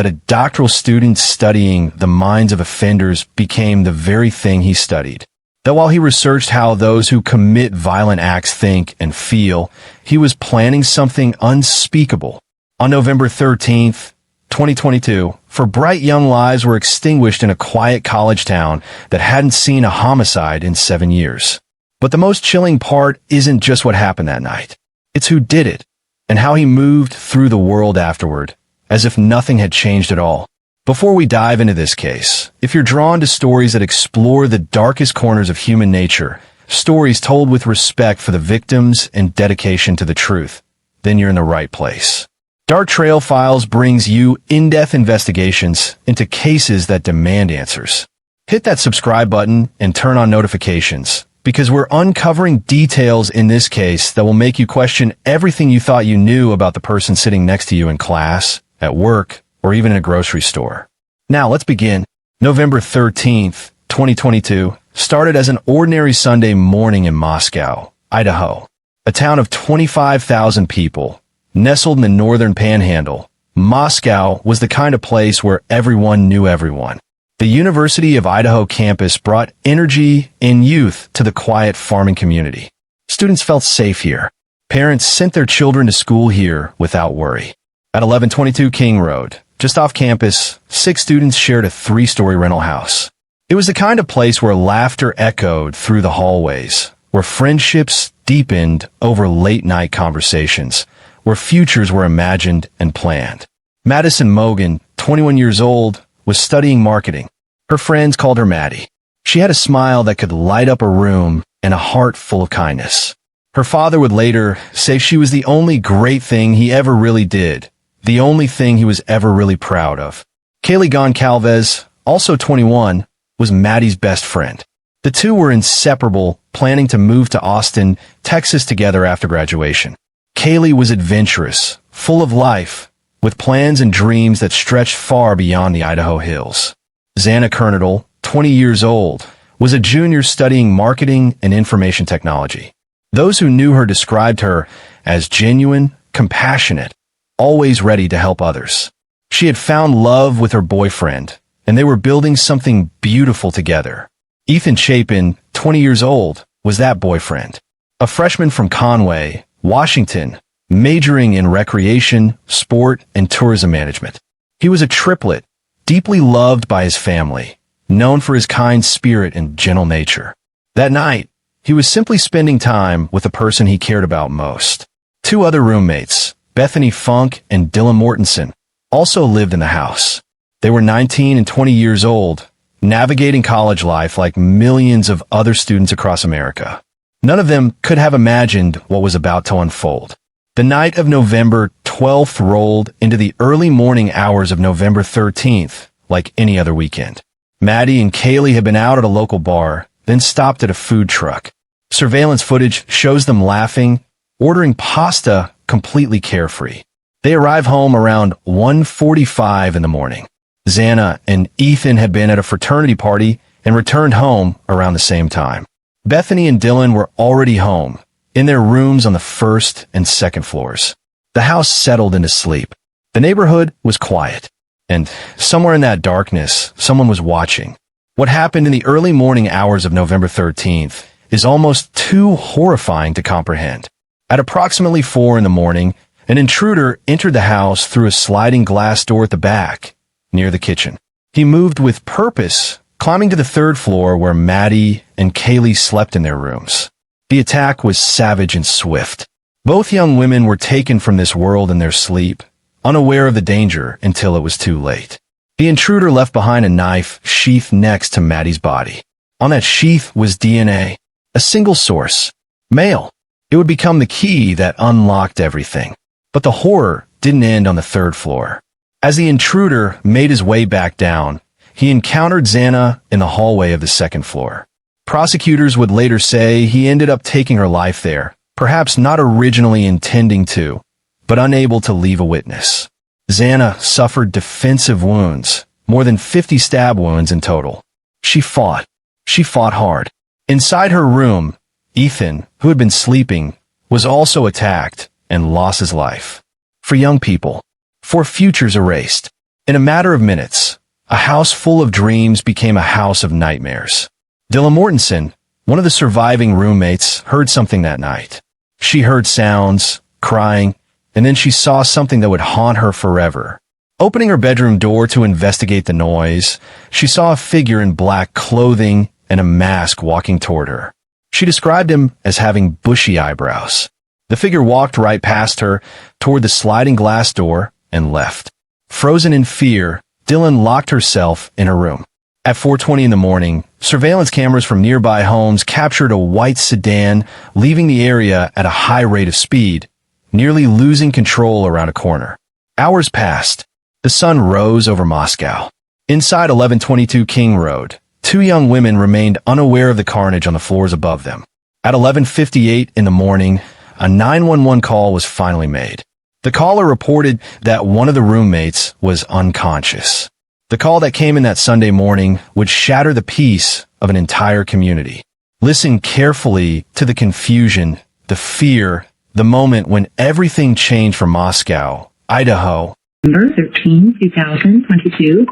that a doctoral student studying the minds of offenders became the very thing he studied. That while he researched how those who commit violent acts think and feel, he was planning something unspeakable. On November 13th, 2022, four bright young lives were extinguished in a quiet college town that hadn't seen a homicide in 7 years. But the most chilling part isn't just what happened that night. It's who did it, and how he moved through the world afterward, as if nothing had changed at all. Before we dive into this case, if you're drawn to stories that explore the darkest corners of human nature, stories told with respect for the victims and dedication to the truth, then you're in the right place. Dark Trail Files brings you in-depth investigations into cases that demand answers. Hit that subscribe button and turn on notifications, because we're uncovering details in this case that will make you question everything you thought you knew about the person sitting next to you in class, at work, or even in a grocery store. Now let's begin. November 13th, 2022, started as an ordinary Sunday morning in Moscow, Idaho, a town of 25,000 people. Nestled in the northern panhandle, Moscow was the kind of place where everyone knew everyone. The University of Idaho campus brought energy and youth to the quiet farming community. Students felt safe here. Parents sent their children to school here without worry. At 1122 King Road, just off campus, 6 students shared a 3-story rental house. It was the kind of place where laughter echoed through the hallways, where friendships deepened over late-night conversations, where futures were imagined and planned. Madison Mogen, 21 years old, was studying marketing. Her friends called her Maddie. She had a smile that could light up a room and a heart full of kindness. Her father would later say she was the only great thing he ever really did, the only thing he was ever really proud of. Kaylee Goncalves, also 21, was Maddie's best friend. The two were inseparable, planning to move to Austin, Texas together after graduation. Kaylee was adventurous, full of life, with plans and dreams that stretched far beyond the Idaho hills. Xana Kernodle, 20 years old, was a junior studying marketing and information technology. Those who knew her described her as genuine, compassionate, always ready to help others. She had found love with her boyfriend, and they were building something beautiful together. Ethan Chapin, 20 years old, was that boyfriend. A freshman from Conway, Washington, majoring in recreation, sport, and tourism management. He was a triplet, deeply loved by his family, known for his kind spirit and gentle nature. That night, he was simply spending time with the person he cared about most. 2 other roommates, Bethany Funk and Dylan Mortensen, also lived in the house. They were 19 and 20 years old, navigating college life like millions of other students across America. None of them could have imagined what was about to unfold. The night of November 12th rolled into the early morning hours of November 13th, like any other weekend. Maddie and Kaylee had been out at a local bar, then stopped at a food truck. Surveillance footage shows them laughing, ordering pasta completely carefree. They arrive home around 1:45 in the morning. Xana and Ethan had been at a fraternity party and returned home around the same time. Bethany and Dylan were already home, in their rooms on the 1st and 2nd floors. The house settled into sleep. The neighborhood was quiet, and somewhere in that darkness, someone was watching. What happened in the early morning hours of November 13th is almost too horrifying to comprehend. At approximately 4 in the morning, an intruder entered the house through a sliding glass door at the back, near the kitchen. He moved with purpose, climbing to the 3rd floor where Maddie and Kaylee slept in their rooms. The attack was savage and swift. Both young women were taken from this world in their sleep, unaware of the danger until it was too late. The intruder left behind a knife sheath next to Maddie's body. On that sheath was DNA, a single source, male. It would become the key that unlocked everything. But the horror didn't end on the 3rd floor. As the intruder made his way back down, he encountered Xana in the hallway of the 2nd floor. Prosecutors would later say he ended up taking her life there, perhaps not originally intending to, but unable to leave a witness. Xana suffered defensive wounds, more than 50 stab wounds in total. She fought. She fought hard. Inside her room, Ethan, who had been sleeping, was also attacked and lost his life. For young people, for futures erased, In a matter of minutes, a house full of dreams became a house of nightmares. Dylan Mortensen, one of the surviving roommates, heard something that night. She heard sounds, crying, and then she saw something that would haunt her forever. Opening her bedroom door to investigate the noise, she saw a figure in black clothing and a mask walking toward her. She described him as having bushy eyebrows. The figure walked right past her, toward the sliding glass door, and left. Frozen in fear, Dylan locked herself in her room. At 4:20 in the morning, surveillance cameras from nearby homes captured a white sedan leaving the area at a high rate of speed, nearly losing control around a corner. Hours passed. The sun rose over Moscow. Inside 1122 King Road, two young women remained unaware of the carnage on the floors above them. At 11:58 in the morning, a 911 call was finally made. The caller reported that one of the roommates was unconscious. The call that came in that Sunday morning would shatter the peace of an entire community. Listen carefully to the confusion, the fear, the moment when everything changed for Moscow, Idaho. Number 13, 2022.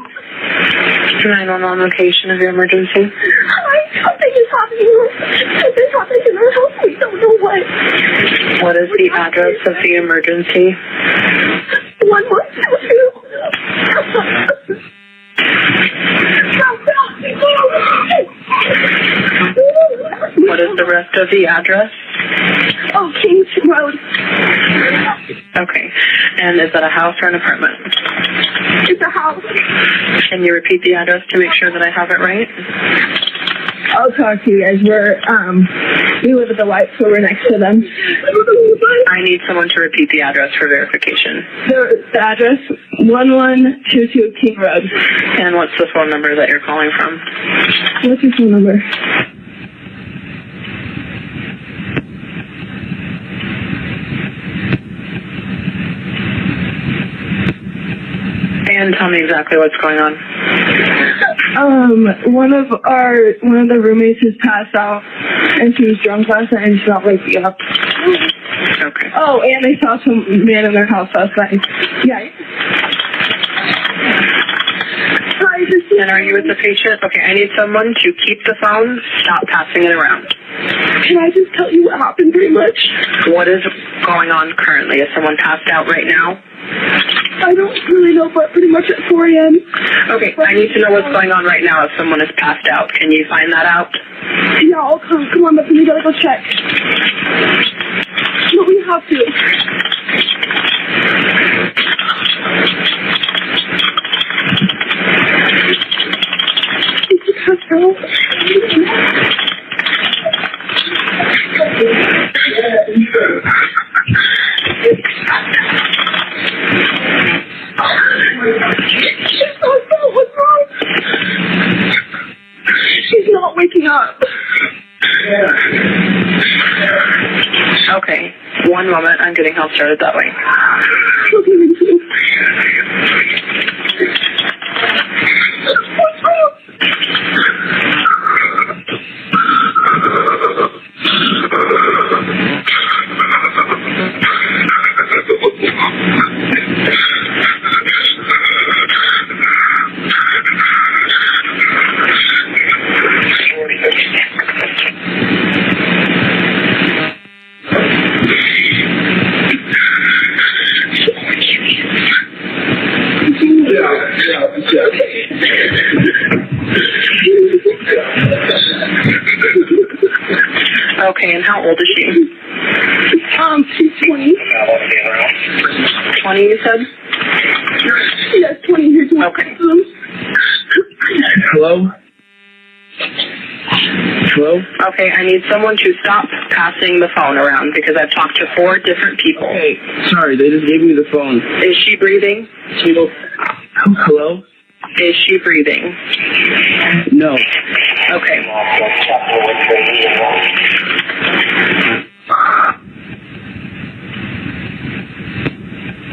911 location of your emergency. Something is happening. Something happened in our house. We don't know what. What is the address of the emergency? 1122. What is the rest of the address? Oh, Kings Road. Okay. And is that a house or an apartment? It's a house. Can you repeat the address to make sure that I have it right? I'll talk to you guys. We live at the light, so we're next to them. I need someone to repeat the address for verification. The address, 1122 King Road. And what's the phone number that you're calling from? What's your phone number? And tell me exactly what's going on. One of the roommates has passed out, and she was drunk last night, and she's not waking up. Okay. Oh, and they saw some man in their house last night. Yeah. And are you with the patient? Okay, I need someone to keep the phone, stop passing it around. Can I just tell you what happened pretty much? What is going on currently? Is someone passed out right now? I don't really know, but pretty much at 4 a.m. Okay, I need to know what's going on right now if someone is passed out. Can you find that out? Yeah, I'll come. Come on, but we gotta go check. But we have to. What's wrong? She's not waking up. Okay, one moment. I'm getting help started that way. Okay, me too. What's wrong? Okay, and how old is she? She's 20. 20, you said? Yes, 20 years old. Okay. Hello? Hello? Okay, I need someone to stop passing the phone around because I've talked to 4 different people. Hey, sorry, they just gave me the phone. Is she breathing? Hello? Is she breathing? No. Okay.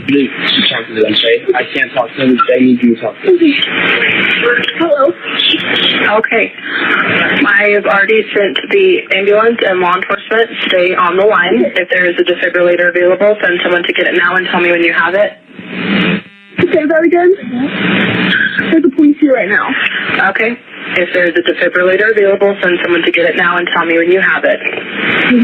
Please, talk to them, okay? I can't talk to them. I need you to talk to them. Hello. Okay. I've already sent the ambulance and law enforcement. Stay on the line. If there is a defibrillator available, send someone to get it now and tell me when you have it. Say that again? There's a police here right now. Okay. If there's a defibrillator available, send someone to get it now and tell me when you have it. We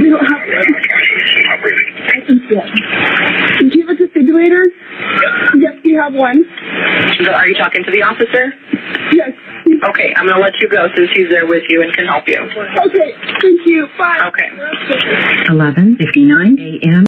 don't have it. Do you have a defibrillator? Yes, we have one. Are you talking to the officer? Yes. Okay, I'm going to let you go since he's there with you and can help you. Okay, thank you. Bye. Okay. 11:59 a.m.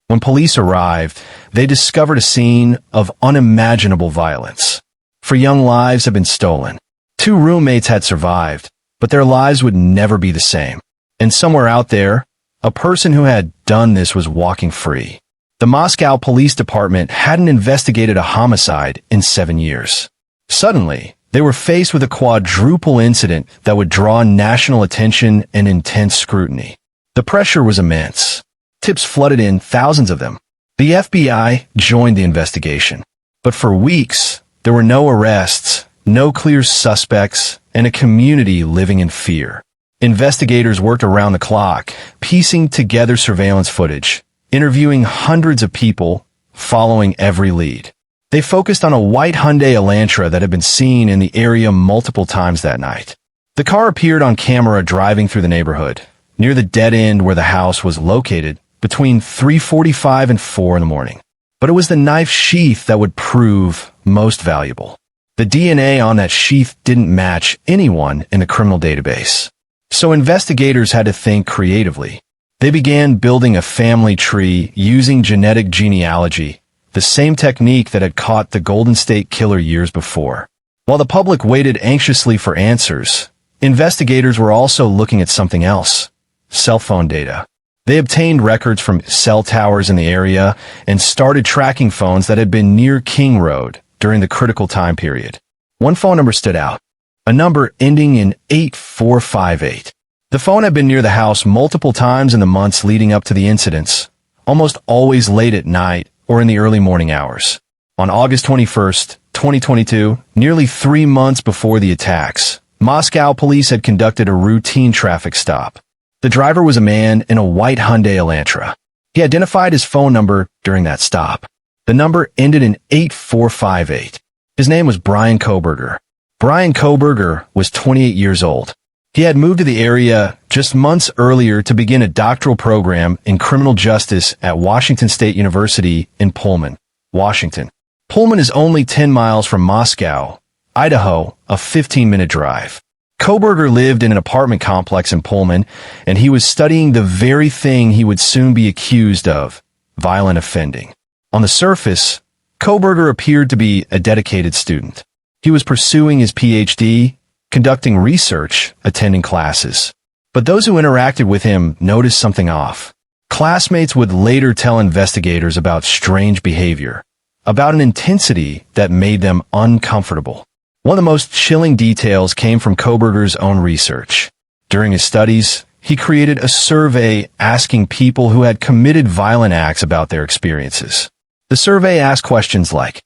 When police arrived, they discovered a scene of unimaginable violence. 4 young lives had been stolen. 2 roommates had survived, but their lives would never be the same. And somewhere out there, a person who had done this was walking free. The Moscow Police Department hadn't investigated a homicide in 7 years. Suddenly, they were faced with a quadruple incident that would draw national attention and intense scrutiny. The pressure was immense. Tips flooded in, thousands of them. The FBI joined the investigation. But for weeks, there were no arrests, no clear suspects, and a community living in fear. Investigators worked around the clock, piecing together surveillance footage, interviewing hundreds of people, following every lead. They focused on a white Hyundai Elantra that had been seen in the area multiple times that night. The car appeared on camera driving through the neighborhood, near the dead end where the house was located, between 3:45 and 4 in the morning. But it was the knife sheath that would prove most valuable. The DNA on that sheath didn't match anyone in the criminal database. So investigators had to think creatively. They began building a family tree using genetic genealogy, the same technique that had caught the Golden State Killer years before. While the public waited anxiously for answers, investigators were also looking at something else: cell phone data. They obtained records from cell towers in the area and started tracking phones that had been near King Road during the critical time period. One phone number stood out, a number ending in 8458. The phone had been near the house multiple times in the months leading up to the incidents, almost always late at night or in the early morning hours. On August 21st, 2022, nearly 3 months before the attacks, Moscow police had conducted a routine traffic stop. The driver was a man in a white Hyundai Elantra. He identified his phone number during that stop. The number ended in 8458. His name was Bryan Kohberger. Bryan Kohberger was 28 years old. He had moved to the area just months earlier to begin a doctoral program in criminal justice at Washington State University in Pullman, Washington. Pullman is only 10 miles from Moscow, Idaho, a 15-minute drive. Kohberger lived in an apartment complex in Pullman, and he was studying the very thing he would soon be accused of: violent offending. On the surface, Kohberger appeared to be a dedicated student. He was pursuing his PhD, conducting research, attending classes. But those who interacted with him noticed something off. Classmates would later tell investigators about strange behavior, about an intensity that made them uncomfortable. One of the most chilling details came from Kohberger's own research. During his studies, he created a survey asking people who had committed violent acts about their experiences. The survey asked questions like,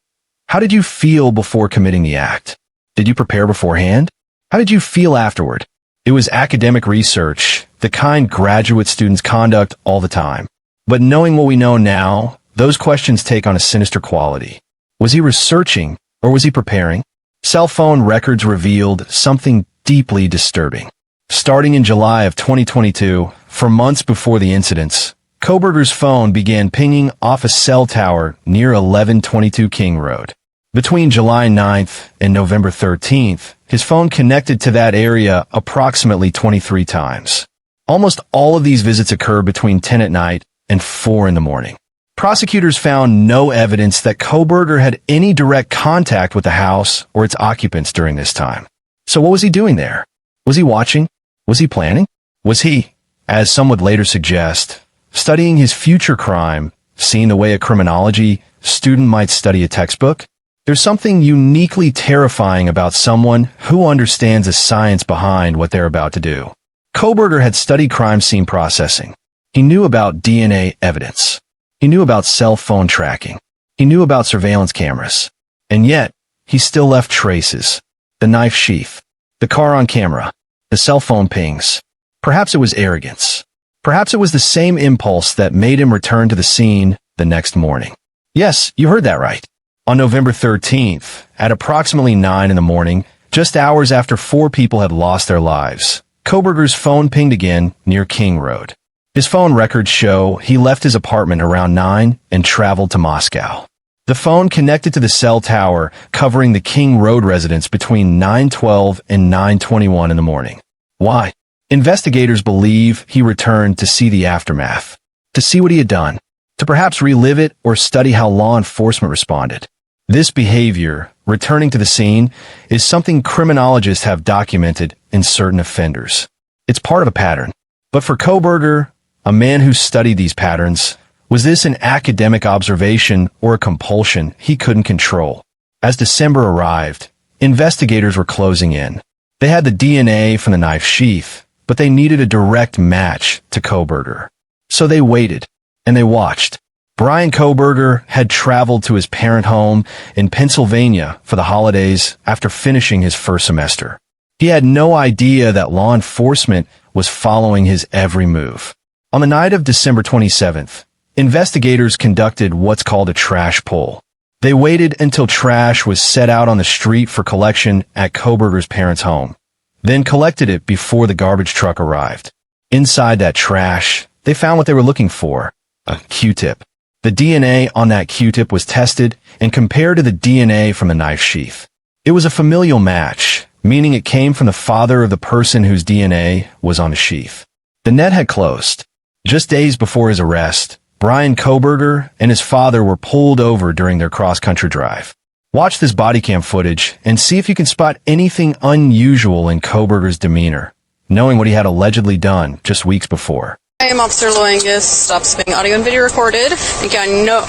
how did you feel before committing the act? Did you prepare beforehand? How did you feel afterward? It was academic research, the kind graduate students conduct all the time. But knowing what we know now, those questions take on a sinister quality. Was he researching, or was he preparing? Cell phone records revealed something deeply disturbing. Starting in July of 2022, for months before the incidents, Kohberger's phone began pinging off a cell tower near 1122 King Road. Between July 9th and November 13th, his phone connected to that area approximately 23 times. Almost all of these visits occurred between 10 at night and 4 in the morning. Prosecutors found no evidence that Kohberger had any direct contact with the house or its occupants during this time. So what was he doing there? Was he watching? Was he planning? Was he, as some would later suggest, studying his future crime, seeing the way a criminology student might study a textbook? There's something uniquely terrifying about someone who understands the science behind what they're about to do. Kohberger had studied crime scene processing. He knew about DNA evidence. He knew about cell phone tracking. He knew about surveillance cameras. And yet, he still left traces. The knife sheath, the car on camera, the cell phone pings. Perhaps it was arrogance. Perhaps it was the same impulse that made him return to the scene the next morning. Yes, you heard that right. On November 13th, at approximately 9 in the morning, just hours after 4 people had lost their lives, Kohberger's phone pinged again near King Road. His phone records show he left his apartment around 9 and traveled to Moscow. The phone connected to the cell tower covering the King Road residence between 9:12 and 9:21 in the morning. Why? Investigators believe he returned to see the aftermath, to see what he had done, to perhaps relive it or study how law enforcement responded. This behavior, returning to the scene, is something criminologists have documented in certain offenders. It's part of a pattern. But for Kohberger, a man who studied these patterns, was this an academic observation or a compulsion he couldn't control? As December arrived, investigators were closing in. They had the DNA from the knife sheath, but they needed a direct match to Kohberger. So they waited, and they watched. Bryan Kohberger had traveled to his parent home in Pennsylvania for the holidays after finishing his first semester. He had no idea that law enforcement was following his every move. On the night of December 27th, investigators conducted what's called a trash pull. They waited until trash was set out on the street for collection at Kohberger's parents' home, then collected it before the garbage truck arrived. Inside that trash, they found what they were looking for, a Q-tip. The DNA on that Q-tip was tested and compared to the DNA from the knife sheath. It was a familial match, meaning it came from the father of the person whose DNA was on the sheath. The net had closed. Just days before his arrest, Bryan Kohberger and his father were pulled over during their cross-country drive. Watch this body cam footage and see if you can spot anything unusual in Kohberger's demeanor, knowing what he had allegedly done just weeks before. I am Officer Loangus. Stops being audio and video recorded. I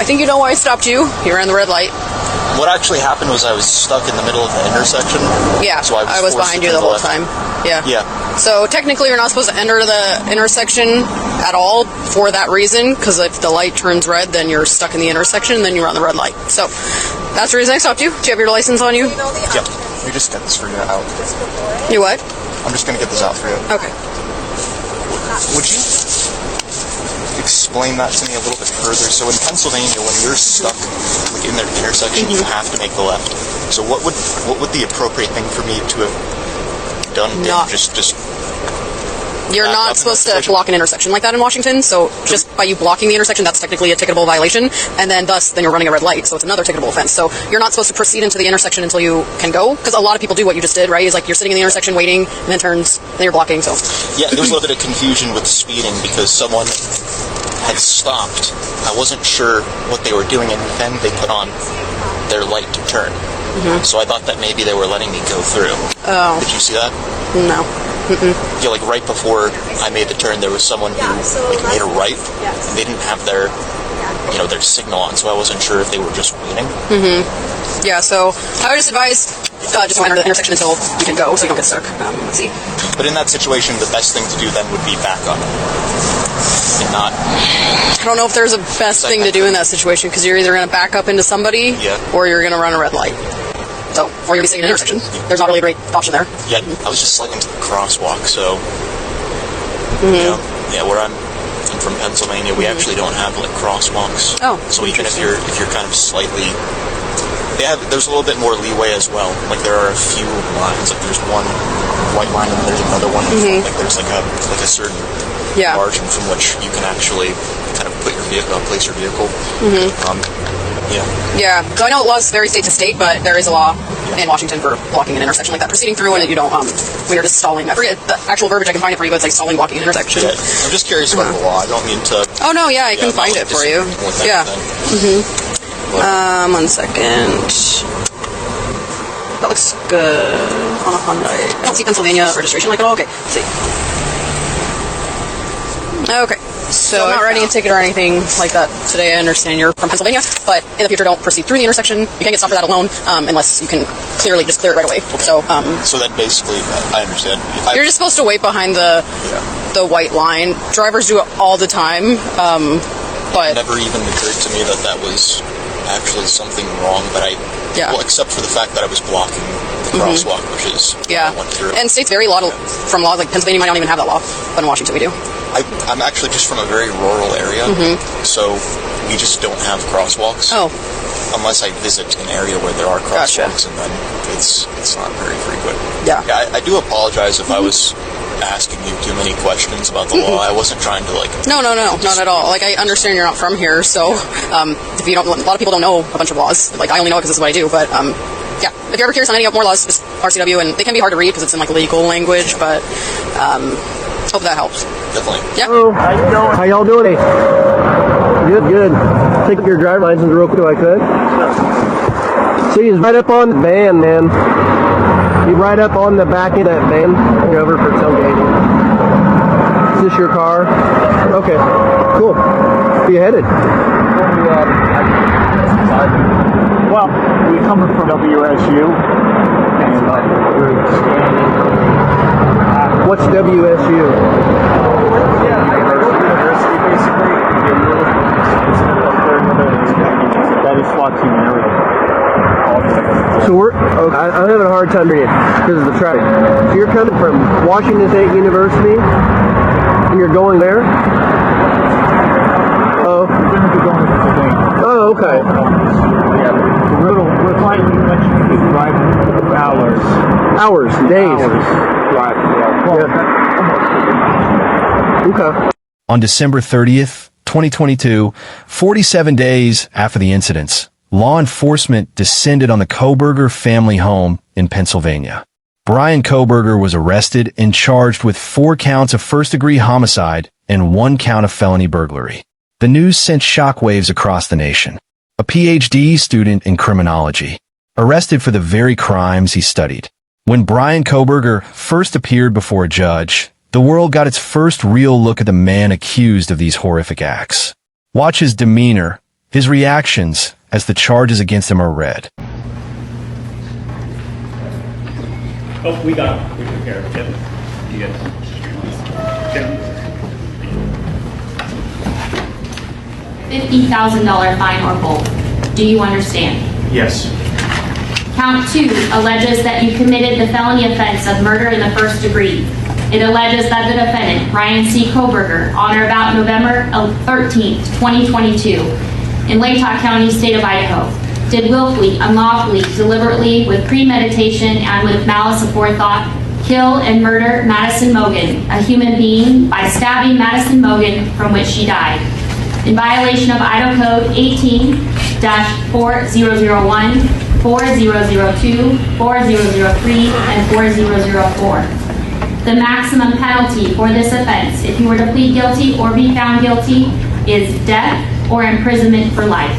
think you know why I stopped you. You ran the red light. What actually happened was I was stuck in the middle of the intersection. Yeah, so I was behind you the whole time. Yeah. So technically you're not supposed to enter the intersection at all for that reason, because if the light turns red, then you're stuck in the intersection, and then you run the red light. So that's the reason I stopped you. Do you have your license on you? Yep. You just get this for you out. You what? I'm just going to get this out for you. Okay. Would you explain that to me a little bit further? So in Pennsylvania, when you're stuck like in the intersection, you have to make the left. So what would the appropriate thing for me to have done? You're not supposed to block an intersection like that in Washington, so just by you blocking the intersection, that's technically a ticketable violation, and then then you're running a red light, so it's another ticketable offense. So you're not supposed to proceed into the intersection until you can go, because a lot of people do what you just did, right? Is like you're sitting in the intersection waiting, and then turns, then you're blocking, so. Yeah, there was a little bit of confusion with speeding, because someone had stopped. I wasn't sure what they were doing, and then they put on their light to turn. Mm-hmm. So I thought that maybe they were letting me go through. Oh. Did you see that? No. Mm-mm. Yeah, like right before I made the turn, there was someone who made a right. And they didn't have their signal on, so I wasn't sure if they were just waiting. Mm-hmm. Yeah, so I would just advise just don't enter the intersection until you can go, so you don't get stuck. Let's see. But in that situation, the best thing to do then would be back up. And not. I don't know if there's a best thing to do in that situation, because you're either going to back up into somebody, or you're going to run a red light. So, or you'll be sitting in an intersection. There's not really a great option there. Yeah, I was just sliding into the crosswalk, so where I'm from Pennsylvania, we actually don't have like crosswalks. Oh, so even if you're kind of slightly, there's a little bit more leeway as well. Like there are a few lines. Like there's one white line and there's another one. Like there's like a certain margin from which you can actually kind of put your vehicle, place your vehicle. Yeah. So I know laws vary state to state, but there is a law in Washington for blocking an intersection like that, proceeding through, and you don't, when you're just stalling. I forget the actual verbiage, I can find it for you, but it's like stalling, blocking an intersection. Yeah, I'm just curious about the law. I don't mean to. Oh, no, I can find it for you. Yeah. One second. That looks good on a Hyundai. I don't see Pennsylvania registration like at all. Okay, let's see. Okay. So I'm not writing a ticket or anything like that today. I understand you're from Pennsylvania, but in the future, don't proceed through the intersection. You can't get stopped for that alone unless you can clearly just clear it right away. Okay. So then basically, I understand. You're just supposed to wait behind the white line. Drivers do it all the time, but it never even occurred to me that was actually something wrong. But well, except for the fact that I was blocking the crosswalk, which is I went through. And states vary a lot from laws. Like Pennsylvania might not even have that law, but in Washington we do. I'm actually just from a very rural area, so we just don't have crosswalks. Oh. Unless I visit an area where there are crosswalks, Gotcha. and then it's not very frequent. Yeah. I do apologize if I was asking you too many questions about the law. I wasn't trying to No, not at all. Like, I understand you're not from here, so if you don't, a lot of people don't know a bunch of laws. Like, I only know it because this is what I do. But yeah, if you're ever curious on any more laws, just RCW, and they can be hard to read because it's in like legal language. But hope that helps. Definitely. Yeah. Hello. How y'all doing? Good. Take your driver's license real quick if I could. See, he's right up on the van, man. He's right up on the back of that van. You're over for tailgating. Is this your car? Okay. Cool. Where you headed? Well, we're coming from WSU. And we're standing. What's WSU? University, basically. That is SWAT team area. So I'm having a hard time reading because of the traffic. So you're coming from Washington State University, and you're going there? Oh. We're going to be going today. Oh, okay. Yeah. We're planning to let you drive hours. Hours, days. Right. Yeah. Okay. On December 30th, 2022, 47 days after the incidents, law enforcement descended on the Kohberger family home in Pennsylvania. Bryan Kohberger was arrested and charged with 4 counts of first-degree homicide and 1 count of felony burglary. The news sent shockwaves across the nation. A PhD student in criminology, arrested for the very crimes he studied. When Bryan Kohberger first appeared before a judge, the world got its first real look at the man accused of these horrific acts. Watch his demeanor, his reactions, as the charges against him are read. Oh, we got it. We took care of it. You guys. $50,000 fine or both. Do you understand? Yes. Count 2 alleges that you committed the felony offense of murder in the first degree. It alleges that the defendant, Bryan C. Kohberger, on or about November 13th, 2022, in Latah County, state of Idaho, did willfully, unlawfully, deliberately, with premeditation, and with malice aforethought, kill and murder Madison Mogen, a human being, by stabbing Madison Mogen, from which she died, in violation of Idaho Code 18-4001, 4002, 4003, and 4004. The maximum penalty for this offense, if you were to plead guilty or be found guilty, is death or imprisonment for life.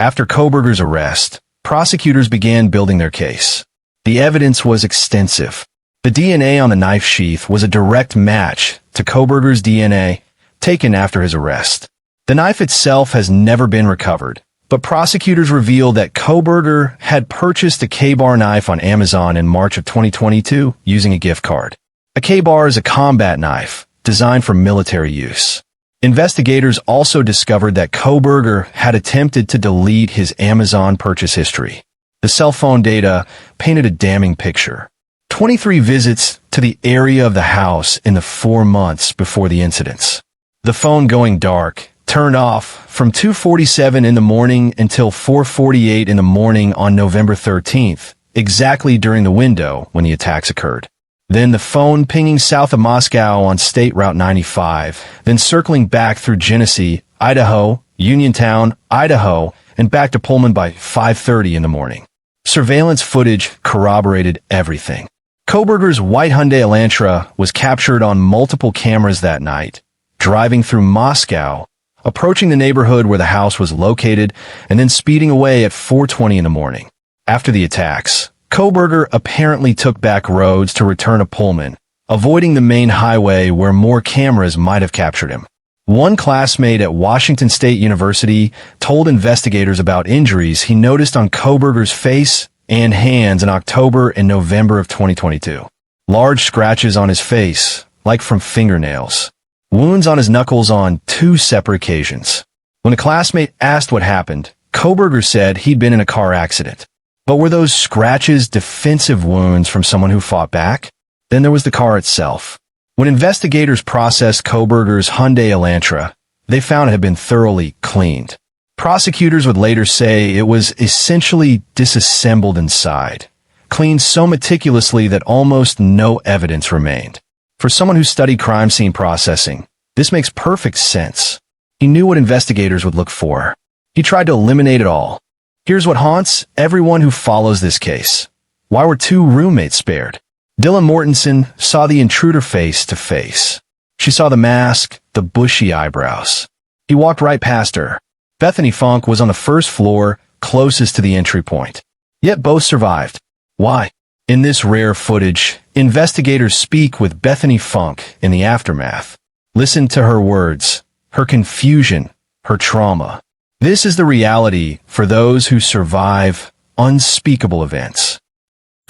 After Kohberger's arrest, prosecutors began building their case. The evidence was extensive. The DNA on the knife sheath was a direct match to Kohberger's DNA taken after his arrest. The knife itself has never been recovered, but prosecutors revealed that Kohberger had purchased a K-bar knife on Amazon in March of 2022 using a gift card. A K-bar is a combat knife designed for military use. Investigators also discovered that Kohberger had attempted to delete his Amazon purchase history. The cell phone data painted a damning picture. 23 visits to the area of the house in the 4 months before the incidents. The phone going dark, turned off from 2:47 in the morning until 4:48 in the morning on November 13th, exactly during the window when the attacks occurred. Then the phone pinging south of Moscow on State Route 95, then circling back through Genesee, Idaho, Uniontown, Idaho, and back to Pullman by 5:30 in the morning. Surveillance footage corroborated everything. Kohberger's white Hyundai Elantra was captured on multiple cameras that night, driving through Moscow, approaching the neighborhood where the house was located, and then speeding away at 4:20 in the morning. After the attacks, Kohberger apparently took back roads to return to Pullman, avoiding the main highway where more cameras might have captured him. One classmate at Washington State University told investigators about injuries he noticed on Kohberger's face and hands in October and November of 2022. Large scratches on his face, like from fingernails. Wounds on his knuckles on 2 separate occasions. When a classmate asked what happened, Kohberger said he'd been in a car accident. But were those scratches defensive wounds from someone who fought back? Then there was the car itself. When investigators processed Kohberger's Hyundai Elantra, they found it had been thoroughly cleaned. Prosecutors would later say it was essentially disassembled inside, cleaned so meticulously that almost no evidence remained. For someone who studied crime scene processing, this makes perfect sense. He knew what investigators would look for. He tried to eliminate it all. Here's what haunts everyone who follows this case. Why were 2 roommates spared? Dylan Mortensen saw the intruder face to face. She saw the mask, the bushy eyebrows. He walked right past her. Bethany Funk was on the first floor, closest to the entry point. Yet both survived. Why? In this rare footage, investigators speak with Bethany Funk in the aftermath. Listen to her words, her confusion, her trauma. This is the reality for those who survive unspeakable events.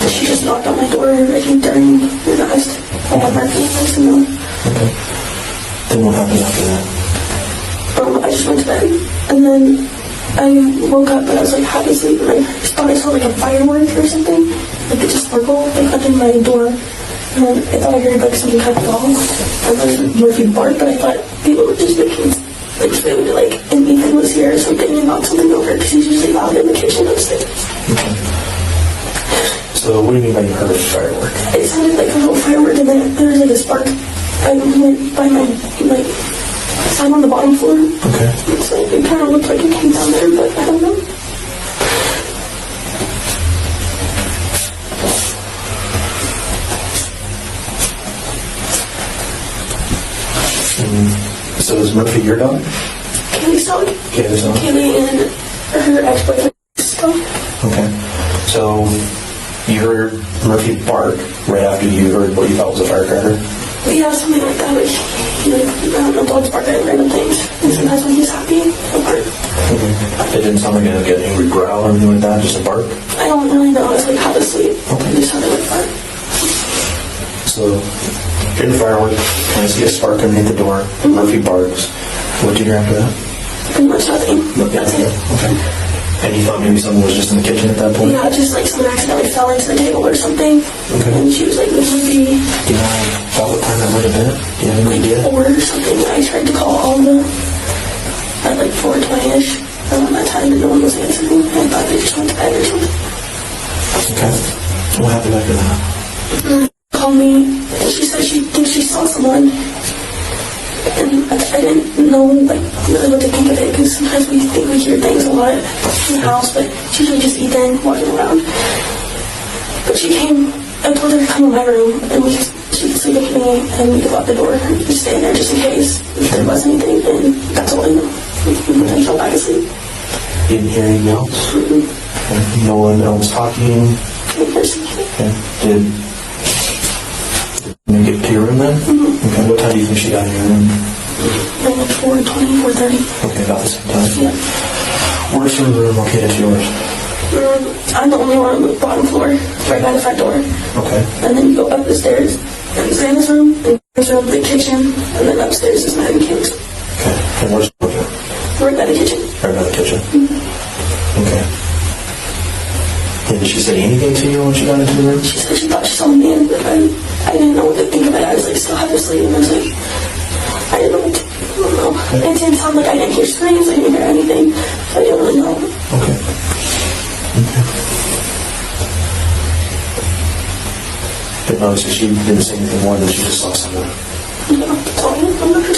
She just knocked on my door right during the last. I had my feelings and Okay. Then what happened after that? I just went to bed, and then I woke up, but I was like half asleep, and I thought I saw like a firework or something, like it just sparkled like under my door, and then I thought I heard like something kind of fall, and then Murphy barked, but I thought people were just making like food, like, and Ethan was here or something and knocked something over because he's usually loud in the kitchen upstairs. Okay. So what do you mean by you heard a firework? It sounded like a little firework, and then there was like a spark. I went by my like. So I'm on the bottom floor. Okay. So it kind of looked like it came down there, but I don't know. So is Murphy your dog? Kaylee's dog. Kaylee's dog. Kaylee and her ex-boyfriend's dog. Okay. So you heard Murphy bark right after you heard what you thought was a firecracker? Yeah, something like that. Like, I don't know, dogs bark at random things. And sometimes when he's happy, he'll bark. Okay. It didn't sound like an angry growl or anything like that, just a bark? I don't really know. I was like half asleep. Okay. It just sounded like bark. So, hear the firework, and I see a spark underneath the door. Murphy barks. What did you hear after that? Pretty much nothing. That's it. Okay. And you thought maybe someone was just in the kitchen at that point? Yeah, just like someone accidentally fell into the table or something. Okay. And she was like, this would be... Do you know about what time that might have been? Do you have any idea? 4 or something. I tried to call all of them at like 4:20ish. Around that time, and no one was answering. I thought they just went to bed or something. Okay. What happened after that? Called me, and she said she thinks she saw someone. And I didn't know like really what to think of it, because sometimes we think we hear things a lot in the house, but it's usually just Ethan walking around. But she came, I told her to come in my room, and she could sleep with me, and we could lock the door and just stay in there just in case if there was anything, and that's all I know. And then I fell back asleep. You didn't hear anything else? Okay. No one else talking? Okay. Did you get to your room then? Okay. What time do you think she got in your room? Like 4:20, 4:30. Okay, about the same time. Yeah. Where's her room located to yours? I'm the only one on the bottom floor, right by the front door. Okay. And then you go up the stairs, and Xana's room, and his room, the kitchen, and then upstairs is Madden King's. Okay. And where's the room? Right by the kitchen. Right by the kitchen? Okay. And did she say anything to you when she got into the room? She said she thought she saw me, but I didn't know what to think of it. I was like still half asleep, and I was like, I didn't know what to, I don't know. It didn't sound like I didn't hear screams, I didn't hear anything, so I didn't really know. Okay. Okay. But obviously she didn't say anything more than she just saw someone. Yeah, that's all I remember.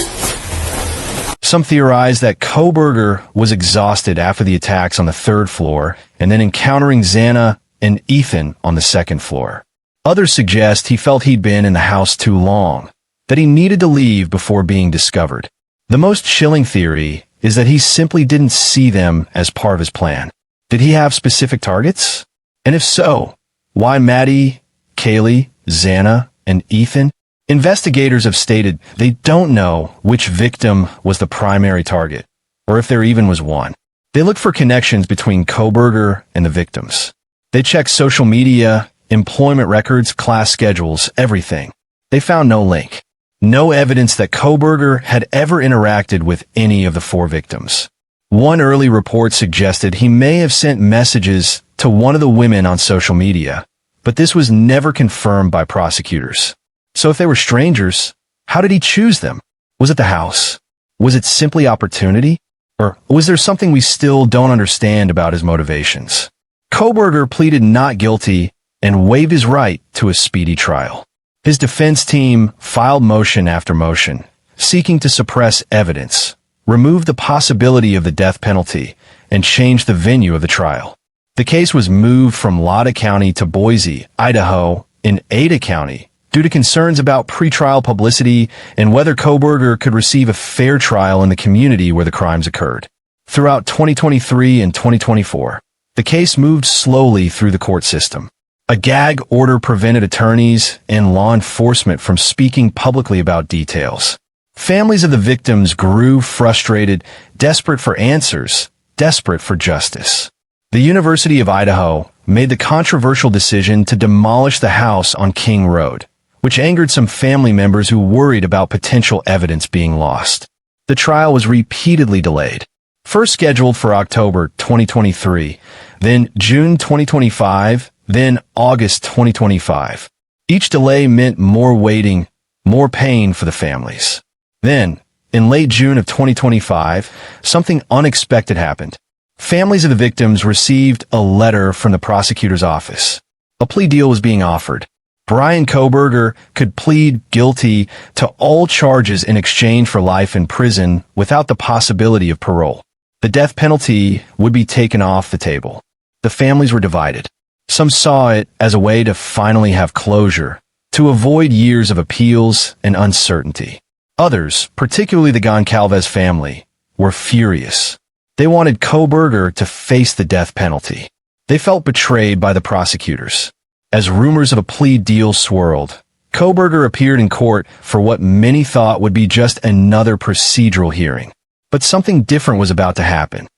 Some theorize that Kohberger was exhausted after the attacks on the 3rd floor and then encountering Xana and Ethan on the 2nd floor. Others suggest he felt he'd been in the house too long, that he needed to leave before being discovered. The most chilling theory is that he simply didn't see them as part of his plan. Did he have specific targets? And if so, why Maddie, Kaylee, Xana, and Ethan? Investigators have stated they don't know which victim was the primary target, or if there even was one. They look for connections between Kohberger and the victims. They checked social media, employment records, class schedules, everything. They found no link. No evidence that Kohberger had ever interacted with any of the 4 victims. One early report suggested he may have sent messages to one of the women on social media, but this was never confirmed by prosecutors. So if they were strangers, how did he choose them? Was it the house? Was it simply opportunity? Or was there something we still don't understand about his motivations? Kohberger pleaded not guilty and waived his right to a speedy trial. His defense team filed motion after motion, seeking to suppress evidence, remove the possibility of the death penalty, and change the venue of the trial. The case was moved from Lada County to Boise, Idaho, in Ada County, due to concerns about pretrial publicity and whether Kohberger could receive a fair trial in the community where the crimes occurred. Throughout 2023 and 2024, the case moved slowly through the court system. A gag order prevented attorneys and law enforcement from speaking publicly about details. Families of the victims grew frustrated, desperate for answers, desperate for justice. The University of Idaho made the controversial decision to demolish the house on King Road, which angered some family members who worried about potential evidence being lost. The trial was repeatedly delayed, first scheduled for October 2023, then June 2025, then August 2025. Each delay meant more waiting, more pain for the families. Then, in late June of 2025, something unexpected happened. Families of the victims received a letter from the prosecutor's office. A plea deal was being offered. Bryan Kohberger could plead guilty to all charges in exchange for life in prison without the possibility of parole. The death penalty would be taken off the table. The families were divided. Some saw it as a way to finally have closure, to avoid years of appeals and uncertainty. Others, particularly the Goncalves family, were furious. They wanted Kohberger to face the death penalty. They felt betrayed by the prosecutors. As rumors of a plea deal swirled, Kohberger appeared in court for what many thought would be just another procedural hearing. But something different was about to happen.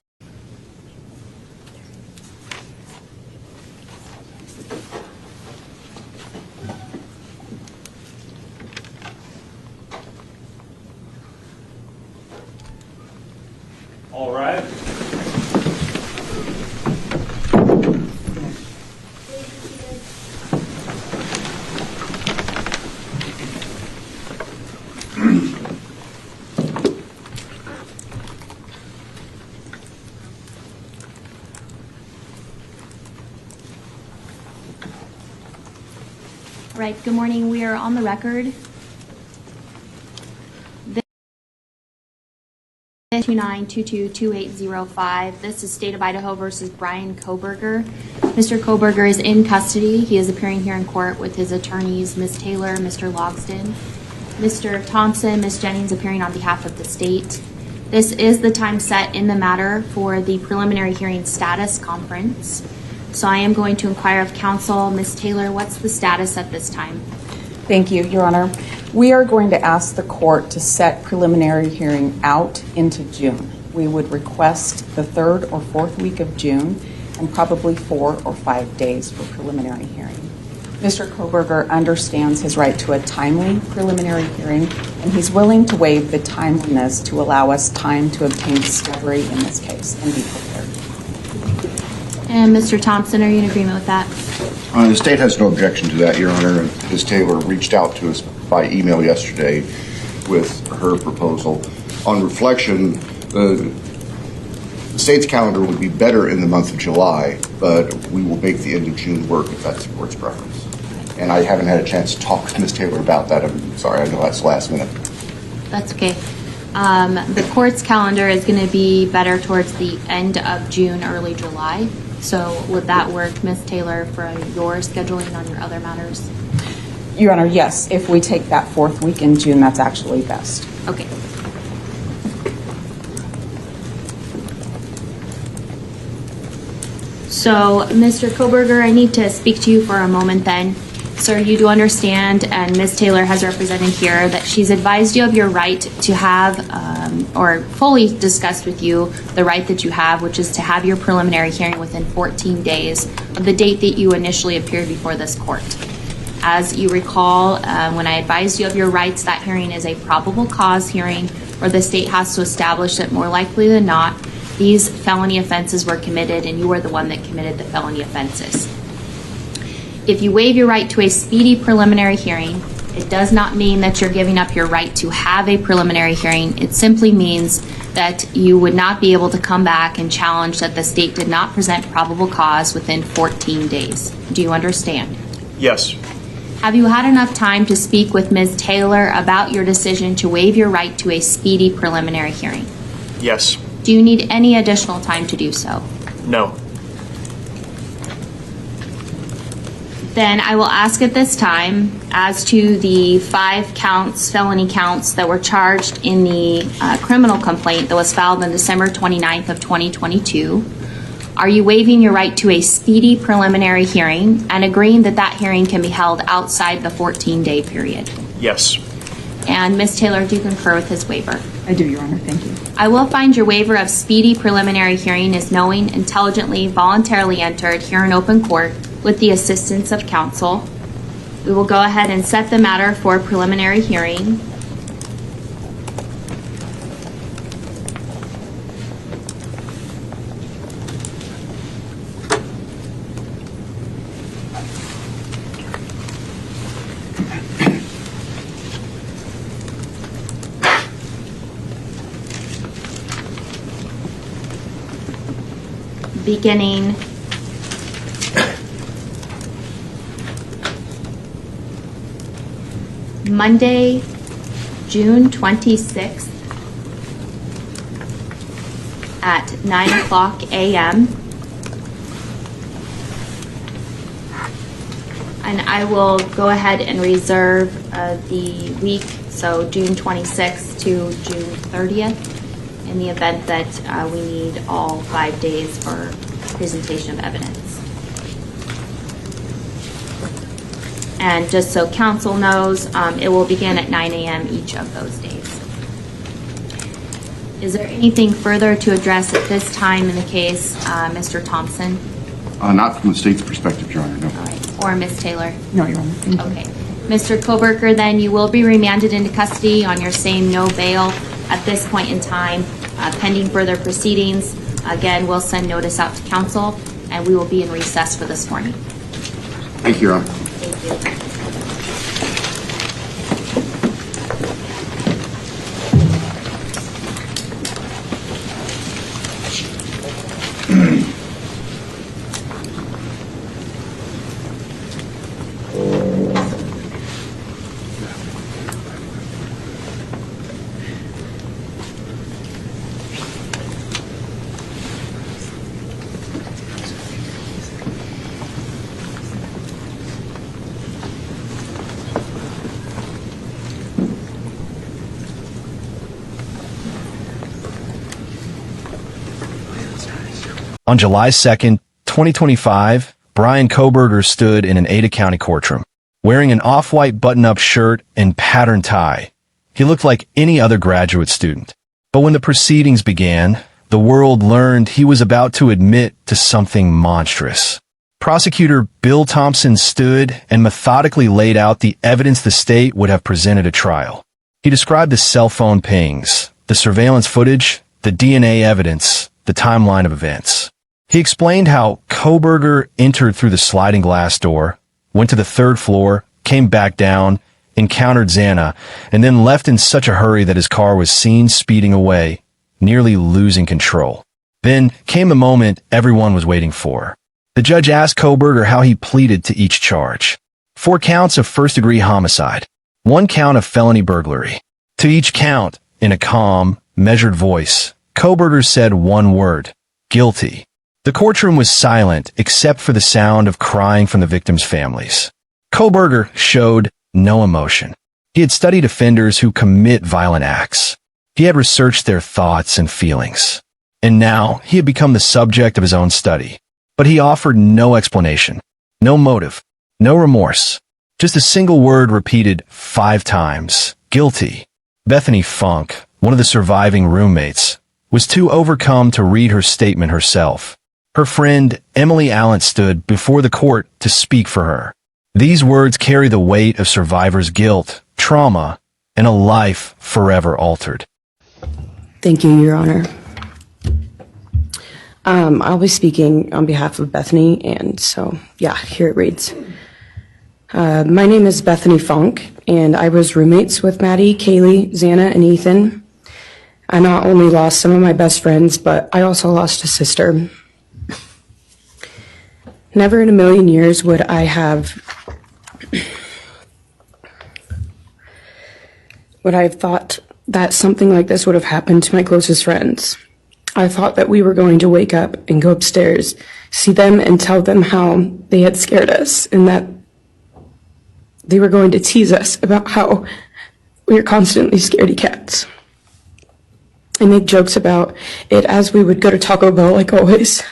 All right. All right, good morning. We are on the record. 29222805. This is State of Idaho versus Bryan Kohberger. Mr. Kohberger is in custody. He is appearing here in court with his attorneys, Ms. Taylor, Mr. Logsdon, Mr. Thompson, Ms. Jennings appearing on behalf of the state. This is the time set in the matter for the preliminary hearing status conference. So I am going to inquire of counsel. Ms. Taylor, what's the status at this time? Thank you, Your Honor. We are going to ask the court to set preliminary hearing out into June. We would request the 3rd or 4th week of June and probably 4 or 5 days for preliminary hearing. Mr. Kohberger understands his right to a timely preliminary hearing, and he's willing to waive the timeliness to allow us time to obtain discovery in this case and be prepared. And Mr. Thompson, are you in agreement with that? The state has no objection to that, Your Honor. Ms. Taylor reached out to us by email yesterday with her proposal. On reflection, the state's calendar would be better in the month of July, but we will make the end of June work if that's the court's preference. And I haven't had a chance to talk to Ms. Taylor about that. I'm sorry, I know that's last minute. That's okay. The court's calendar is going to be better towards the end of June, early July. So would that work, Ms. Taylor, for your scheduling on your other matters? Your Honor, yes. If we take that 4th week in June, that's actually best. Okay. So, Mr. Kohberger, I need to speak to you for a moment then. Sir, you do understand, and Ms. Taylor has represented here, that she's advised you of your right to have, or fully discussed with you, the right that you have, which is to have your preliminary hearing within 14 days of the date that you initially appeared before this court. As you recall, when I advised you of your rights, that hearing is a probable cause hearing where the state has to establish that more likely than not, These felony offenses were committed, and you are the one that committed the felony offenses. If you waive your right to a speedy preliminary hearing, it does not mean that you're giving up your right to have a preliminary hearing. It simply means that you would not be able to come back and challenge that the state did not present probable cause within 14 days. Do you understand? Yes. Have you had enough time to speak with Ms. Taylor about your decision to waive your right to a speedy preliminary hearing? Yes. Do you need any additional time to do so? No. Then I will ask at this time, as to the 5 counts, felony counts that were charged in the criminal complaint that was filed on December 29th of 2022, are you waiving your right to a speedy preliminary hearing and agreeing that that hearing can be held outside the 14-day period? Yes. And Ms. Taylor, do you concur with his waiver? I do, Your Honor. Thank you. I will find your waiver of speedy preliminary hearing is knowing, intelligently, voluntarily entered here in open court with the assistance of counsel. We will go ahead and set the matter for preliminary hearing. Beginning Monday, June 26th at 9:00 a.m. And I will go ahead and reserve the week, so June 26th to June 30th, in the event that we need all 5 days for presentation of evidence. And just so council knows, it will begin at 9 a.m. each of those days. Is there anything further to address at this time in the case, Mr. Thompson? Not from the state's perspective, Your Honor, no. All right. Or Ms. Taylor? No, Your Honor. Thank you. Okay. Mr. Kohberger, then you will be remanded into custody on your same no bail at this point in time, pending further proceedings. Again, we'll send notice out to council, and we will be in recess for this morning. Thank you, Your Honor. Thank you. On July 2nd, 2025, Bryan Kohberger stood in an Ada County courtroom, wearing an off-white button-up shirt and patterned tie. He looked like any other graduate student. But when the proceedings began, the world learned he was about to admit to something monstrous. Prosecutor Bill Thompson stood and methodically laid out the evidence the state would have presented at trial. He described the cell phone pings, the surveillance footage, the DNA evidence, the timeline of events. He explained how Kohberger entered through the sliding glass door, went to the 3rd floor, came back down, encountered Xana, and then left in such a hurry that his car was seen speeding away, nearly losing control. Then came the moment everyone was waiting for. The judge asked Kohberger how he pleaded to each charge. 4 counts of first-degree homicide, 1 count of felony burglary. To each count, in a calm, measured voice, Kohberger said one word: guilty. The courtroom was silent except for the sound of crying from the victims' families. Kohberger showed no emotion. He had studied offenders who commit violent acts. He had researched their thoughts and feelings. And now he had become the subject of his own study. But he offered no explanation, no motive, no remorse. Just a single word repeated 5 times: guilty. Bethany Funk, one of the surviving roommates, was too overcome to read her statement herself. Her friend Emily Allen stood before the court to speak for her. These words carry the weight of survivors' guilt, trauma, and a life forever altered. Thank you, Your Honor. I'll be speaking on behalf of Bethany, and so, yeah, here it reads. My name is Bethany Funk, and I was roommates with Maddie, Kaylee, Xana, and Ethan. I not only lost some of my best friends, but I also lost a sister. Never in a million years would I have thought that something like this would have happened to my closest friends. I thought that we were going to wake up and go upstairs, see them and tell them how they had scared us and that they were going to tease us about how we were constantly scaredy cats. And make jokes about it as we would go to Taco Bell like always.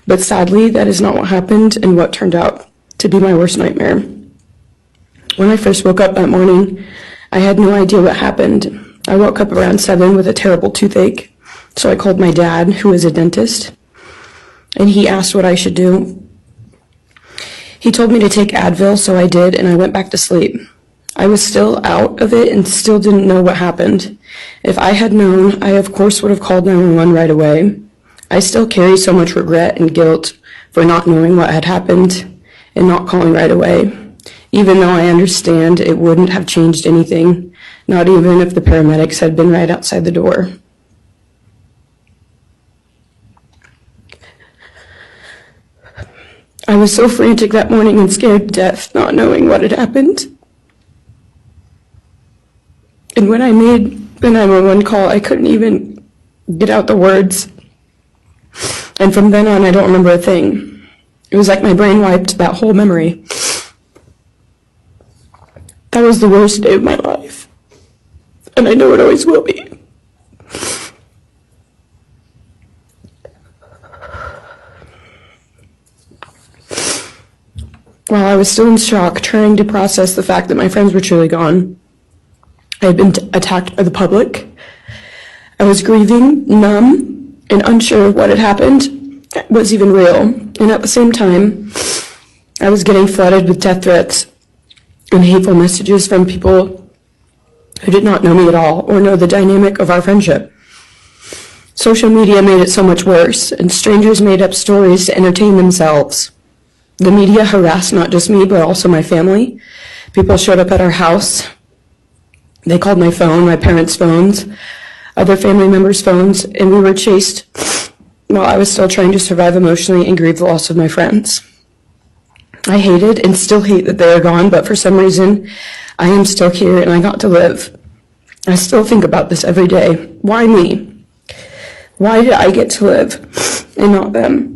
But sadly, that is not what happened and what turned out to be my worst nightmare. When I first woke up that morning, I had no idea what happened. I woke up around 7 with a terrible toothache. So I called my dad, who is a dentist, and he asked what I should do. He told me to take Advil, so I did, and I went back to sleep. I was still out of it and still didn't know what happened. If I had known, I of course would have called 911 right away. I still carry so much regret and guilt for not knowing what had happened and not calling right away, even though I understand it wouldn't have changed anything, not even if the paramedics had been right outside the door. I was so frantic that morning and scared to death, not knowing what had happened. And when I made the 911 call, I couldn't even get out the words. And from then on, I don't remember a thing. It was like my brain wiped that whole memory. That was the worst day of my life. And I know it always will be. While I was still in shock, trying to process the fact that my friends were truly gone, I had been attacked by the public. I was grieving, numb, and unsure of what had happened was even real. And at the same time, I was getting flooded with death threats and hateful messages from people who did not know me at all or know the dynamic of our friendship. Social media made it so much worse, and strangers made up stories to entertain themselves. The media harassed not just me, but also my family. People showed up at our house. They called my phone, my parents' phones, other family members' phones, and we were chased while I was still trying to survive emotionally and grieve the loss of my friends. I hated and still hate that they are gone, but for some reason, I am still here and I got to live. I still think about this every day. Why me? Why did I get to live and not them?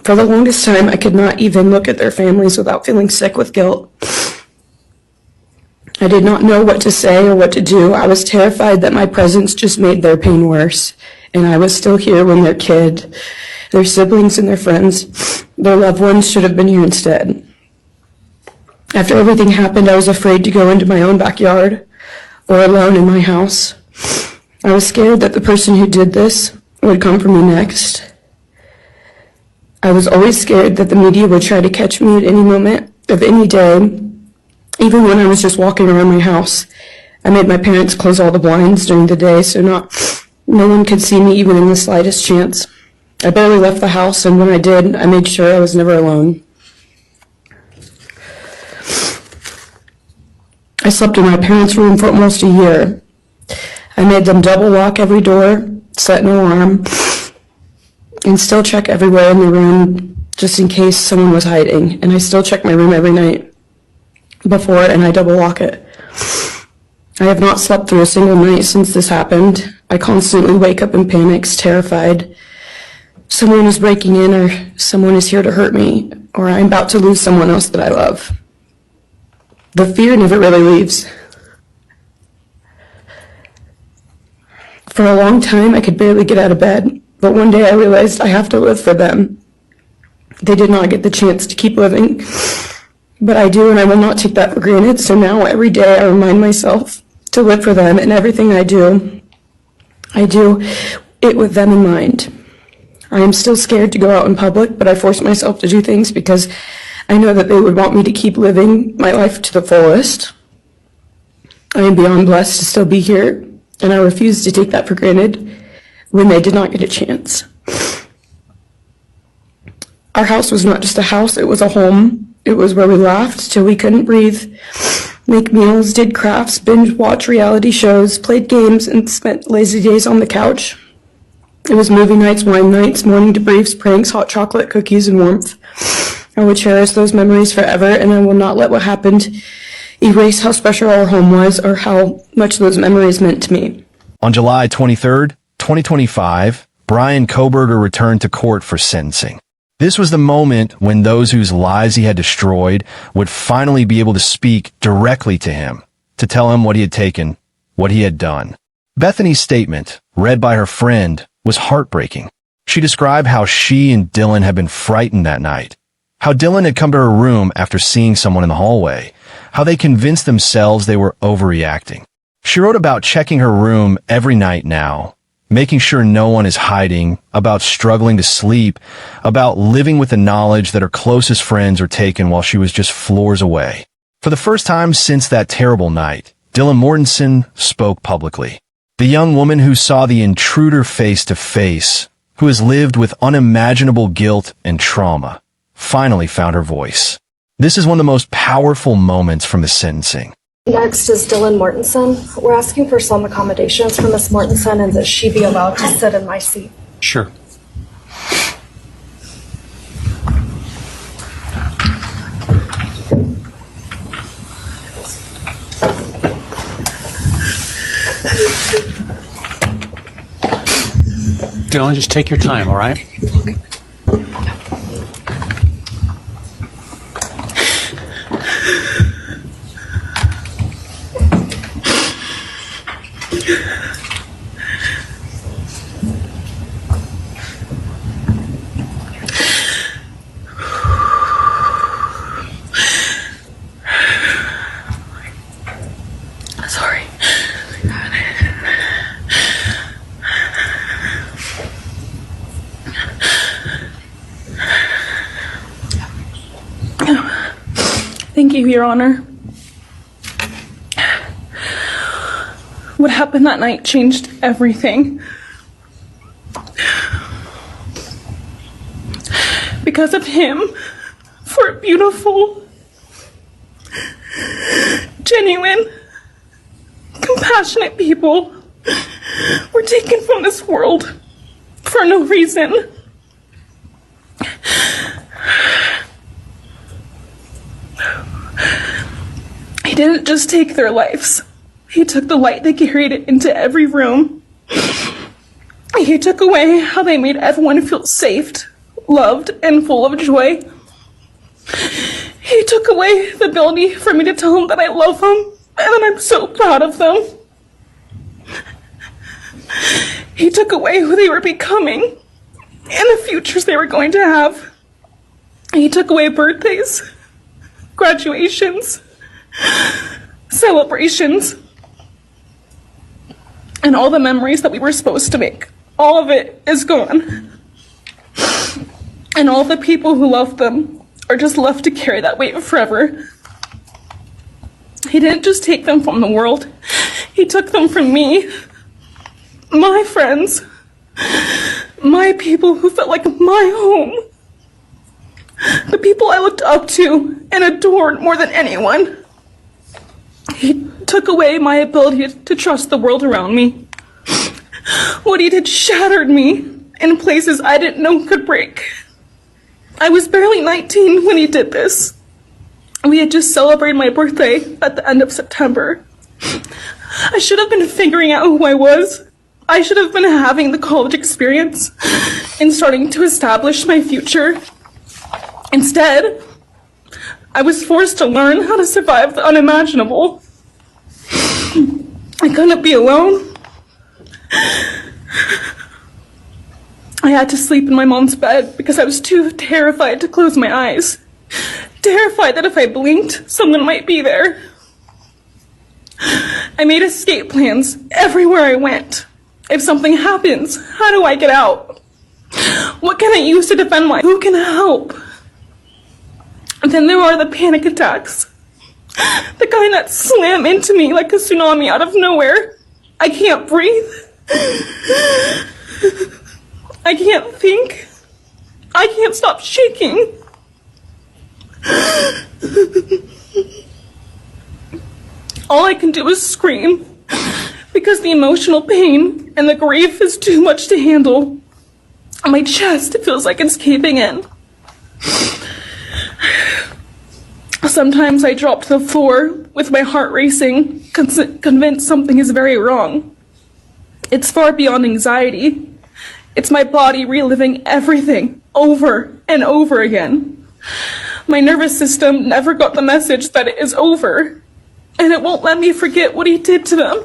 For the longest time, I could not even look at their families without feeling sick with guilt. I did not know what to say or what to do. I was terrified that my presence just made their pain worse. And I was still here when their kid, their siblings and their friends, their loved ones should have been here instead. After everything happened, I was afraid to go into my own backyard or alone in my house. I was scared that the person who did this would come for me next. I was always scared that the media would try to catch me at any moment of any day, even when I was just walking around my house. I made my parents close all the blinds during the day so no one could see me even in the slightest chance. I barely left the house, and when I did, I made sure I was never alone. I slept in my parents' room for almost a year. I made them double lock every door, set an alarm, and still check everywhere in the room just in case someone was hiding. And I still check my room every night before, and I double lock it. I have not slept through a single night since this happened. I constantly wake up in panics, terrified. Someone is breaking in, or someone is here to hurt me, or I'm about to lose someone else that I love. The fear never really leaves. For a long time, I could barely get out of bed. But one day I realized I have to live for them. They did not get the chance to keep living, but I do, and I will not take that for granted. So now every day I remind myself to live for them, and everything I do it with them in mind. I am still scared to go out in public, but I force myself to do things because I know that they would want me to keep living my life to the fullest. I am beyond blessed to still be here, and I refuse to take that for granted when they did not get a chance. Our house was not just a house, it was a home. It was where we laughed till we couldn't breathe, make meals, did crafts, binge watch reality shows, played games, and spent lazy days on the couch. It was movie nights, wine nights, morning debriefs, pranks, hot chocolate, cookies, and warmth. I will cherish those memories forever, and I will not let what happened erase how special our home was or how much those memories meant to me. On July 23rd, 2025, Bryan Kohberger returned to court for sentencing. This was the moment when those whose lives he had destroyed would finally be able to speak directly to him, to tell him what he had taken, what he had done. Bethany's statement, read by her friend, was heartbreaking. She described how she and Dylan had been frightened that night, how Dylan had come to her room after seeing someone in the hallway, how they convinced themselves they were overreacting. She wrote about checking her room every night now, making sure no one is hiding, about struggling to sleep, about living with the knowledge that her closest friends are taken while she was just floors away. For the first time since that terrible night, Dylan Mortensen spoke publicly. The young woman who saw the intruder face to face, who has lived with unimaginable guilt and trauma, finally found her voice. This is one of the most powerful moments from the sentencing. Next is Dylan Mortensen. We're asking for some accommodations for Miss Mortensen and that she be allowed to sit in my seat. Sure. Dylan, just take your time, all right? Sorry. Thank you, Your Honor. What happened that night changed everything. Because of him, four beautiful, genuine, compassionate people were taken from this world for no reason. He didn't just take their lives. He took the light they carried it into every room. He took away how they made everyone feel safe, loved, and full of joy. He took away the ability for me to tell them that I love them and that I'm so proud of them. He took away who they were becoming and the futures they were going to have. He took away birthdays, graduations, celebrations, and all the memories that we were supposed to make. All of it is gone. And all the people who loved them are just left to carry that weight forever. He didn't just take them from the world. He took them from me, my friends, my people who felt like my home, the people I looked up to and adored more than anyone. He took away my ability to trust the world around me. What he did shattered me in places I didn't know could break. I was barely 19 when he did this. We had just celebrated my birthday at the end of September. I should have been figuring out who I was. I should have been having the college experience and starting to establish my future. Instead, I was forced to learn how to survive the unimaginable. I couldn't be alone. I had to sleep in my mom's bed because I was too terrified to close my eyes. Terrified that if I blinked, someone might be there. I made escape plans everywhere I went. If something happens, how do I get out? What can I use to defend myself? Who can help? And then there are the panic attacks. The kind that slam into me like a tsunami out of nowhere. I can't breathe. I can't think. I can't stop shaking. All I can do is scream because the emotional pain and the grief is too much to handle. My chest feels like it's caving in. Sometimes I drop to the floor with my heart racing, convinced something is very wrong. It's far beyond anxiety. It's my body reliving everything over and over again. My nervous system never got the message that it is over, and it won't let me forget what he did to them.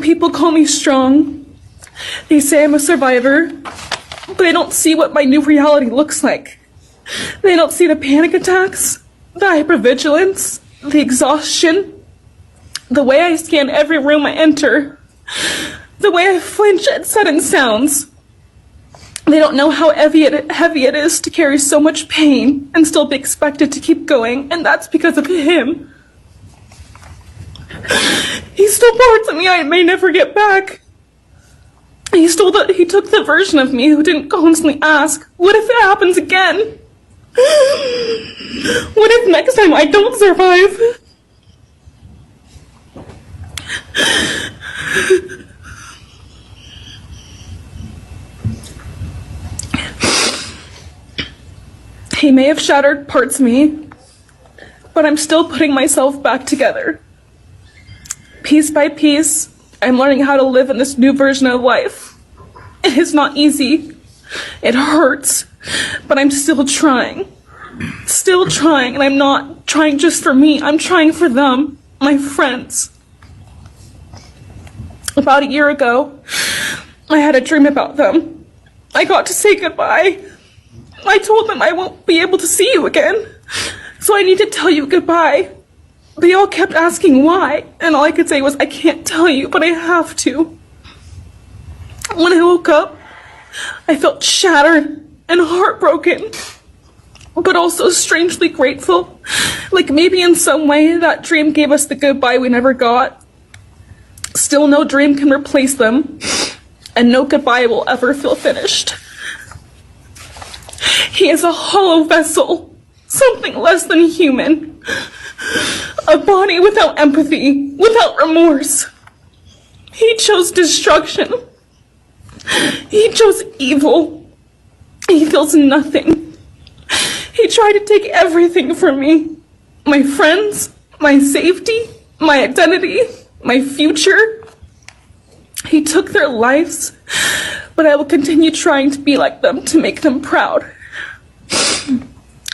People call me strong. They say I'm a survivor, but they don't see what my new reality looks like. They don't see the panic attacks, the hypervigilance, the exhaustion, the way I scan every room I enter, the way I flinch at sudden sounds. They don't know how heavy it is to carry so much pain and still be expected to keep going, and that's because of him. He stole parts of me I may never get back. He took the version of me who didn't constantly ask, what if it happens again? What if next time I don't survive? He may have shattered parts of me, but I'm still putting myself back together. Piece by piece, I'm learning how to live in this new version of life. It is not easy. It hurts, but I'm still trying. Still trying, and I'm not trying just for me. I'm trying for them, my friends. About a year ago, I had a dream about them. I got to say goodbye. I told them I won't be able to see you again, so I need to tell you goodbye. They all kept asking why, and all I could say was, I can't tell you, but I have to. When I woke up, I felt shattered and heartbroken, but also strangely grateful. Like maybe in some way that dream gave us the goodbye we never got. Still, no dream can replace them, and no goodbye will ever feel finished. He is a hollow vessel, something less than human. A body without empathy, without remorse. He chose destruction. He chose evil. He feels nothing. He tried to take everything from me. My friends, my safety, my identity, my future. He took their lives, but I will continue trying to be like them, to make them proud.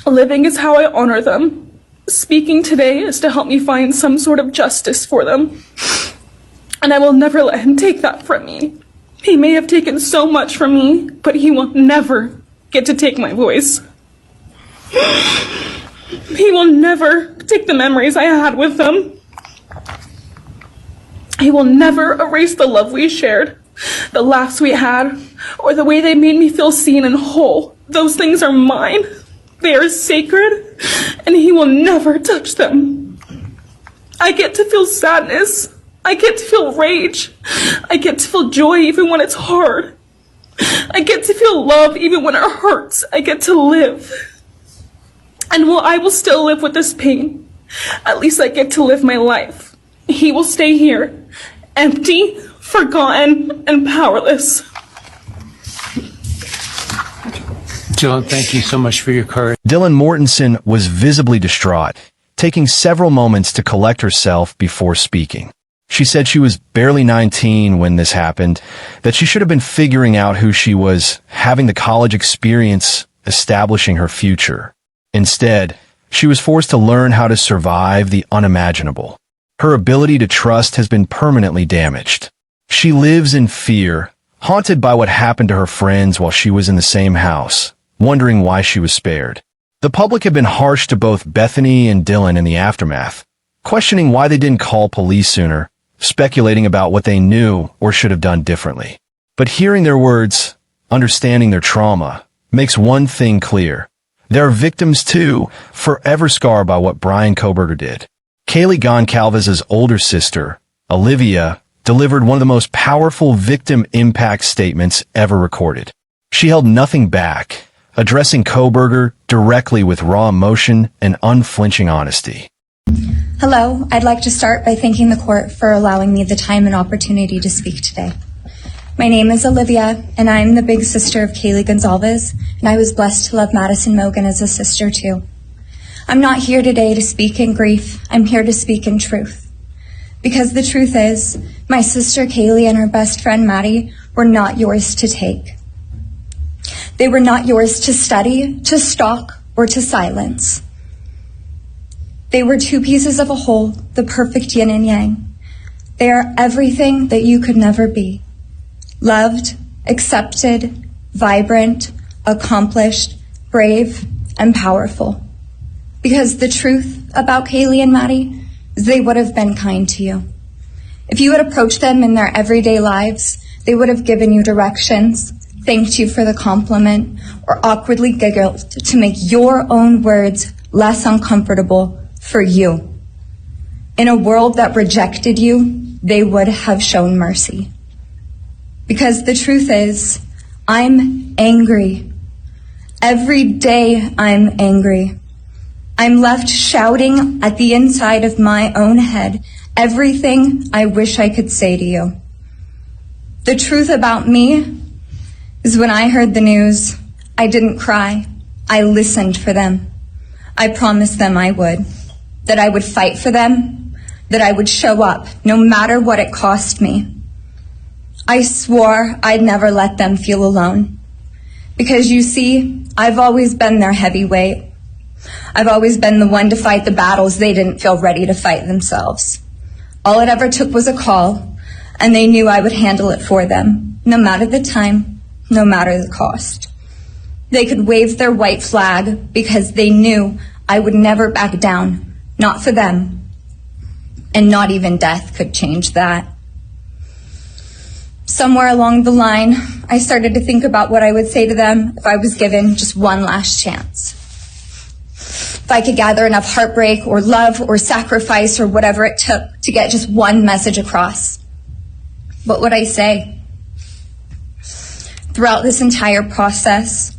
Living is how I honor them. Speaking today is to help me find some sort of justice for them. And I will never let him take that from me. He may have taken so much from me, but he will never get to take my voice. He will never take the memories I had with them. He will never erase the love we shared, the laughs we had, or the way they made me feel seen and whole. Those things are mine. They are sacred, and he will never touch them. I get to feel sadness. I get to feel rage. I get to feel joy even when it's hard. I get to feel love even when it hurts. I get to live. And while I will still live with this pain, at least I get to live my life. He will stay here, empty, forgotten, and powerless. Dylan, thank you so much for your courage. Dylan Mortensen was visibly distraught, taking several moments to collect herself before speaking. She said she was barely 19 when this happened, that she should have been figuring out who she was, having the college experience, establishing her future. Instead, she was forced to learn how to survive the unimaginable. Her ability to trust has been permanently damaged. She lives in fear, haunted by what happened to her friends while she was in the same house, wondering why she was spared. The public had been harsh to both Bethany and Dylan in the aftermath, questioning why they didn't call police sooner, speculating about what they knew or should have done differently. But hearing their words, understanding their trauma, makes one thing clear. There are victims too, forever scarred by what Bryan Kohberger did. Kaylee Goncalves' older sister, Olivia, delivered one of the most powerful victim impact statements ever recorded. She held nothing back, addressing Kohberger directly with raw emotion and unflinching honesty. Hello, I'd like to start by thanking the court for allowing me the time and opportunity to speak today. My name is Olivia, and I'm the big sister of Kaylee Goncalves, and I was blessed to love Madison Mogen as a sister too. I'm not here today to speak in grief, I'm here to speak in truth. Because the truth is, my sister Kaylee and her best friend Maddie were not yours to take. They were not yours to study, to stalk, or to silence. They were two pieces of a whole, the perfect yin and yang. They are everything that you could never be. Loved, accepted, vibrant, accomplished, brave, and powerful. Because the truth about Kaylee and Maddie is they would have been kind to you. If you had approached them in their everyday lives, they would have given you directions, thanked you for the compliment, or awkwardly giggled to make your own words less uncomfortable for you. In a world that rejected you, they would have shown mercy. Because the truth is, I'm angry. Every day I'm angry. I'm left shouting at the inside of my own head everything I wish I could say to you. The truth about me is when I heard the news, I didn't cry. I listened for them. I promised them I would, that I would fight for them, that I would show up no matter what it cost me. I swore I'd never let them feel alone. Because you see, I've always been their heavyweight. I've always been the one to fight the battles they didn't feel ready to fight themselves. All it ever took was a call, and they knew I would handle it for them, no matter the time, no matter the cost. They could wave their white flag because they knew I would never back down, not for them. And not even death could change that. Somewhere along the line, I started to think about what I would say to them if I was given just one last chance. If I could gather enough heartbreak or love or sacrifice or whatever it took to get just one message across. What would I say? Throughout this entire process,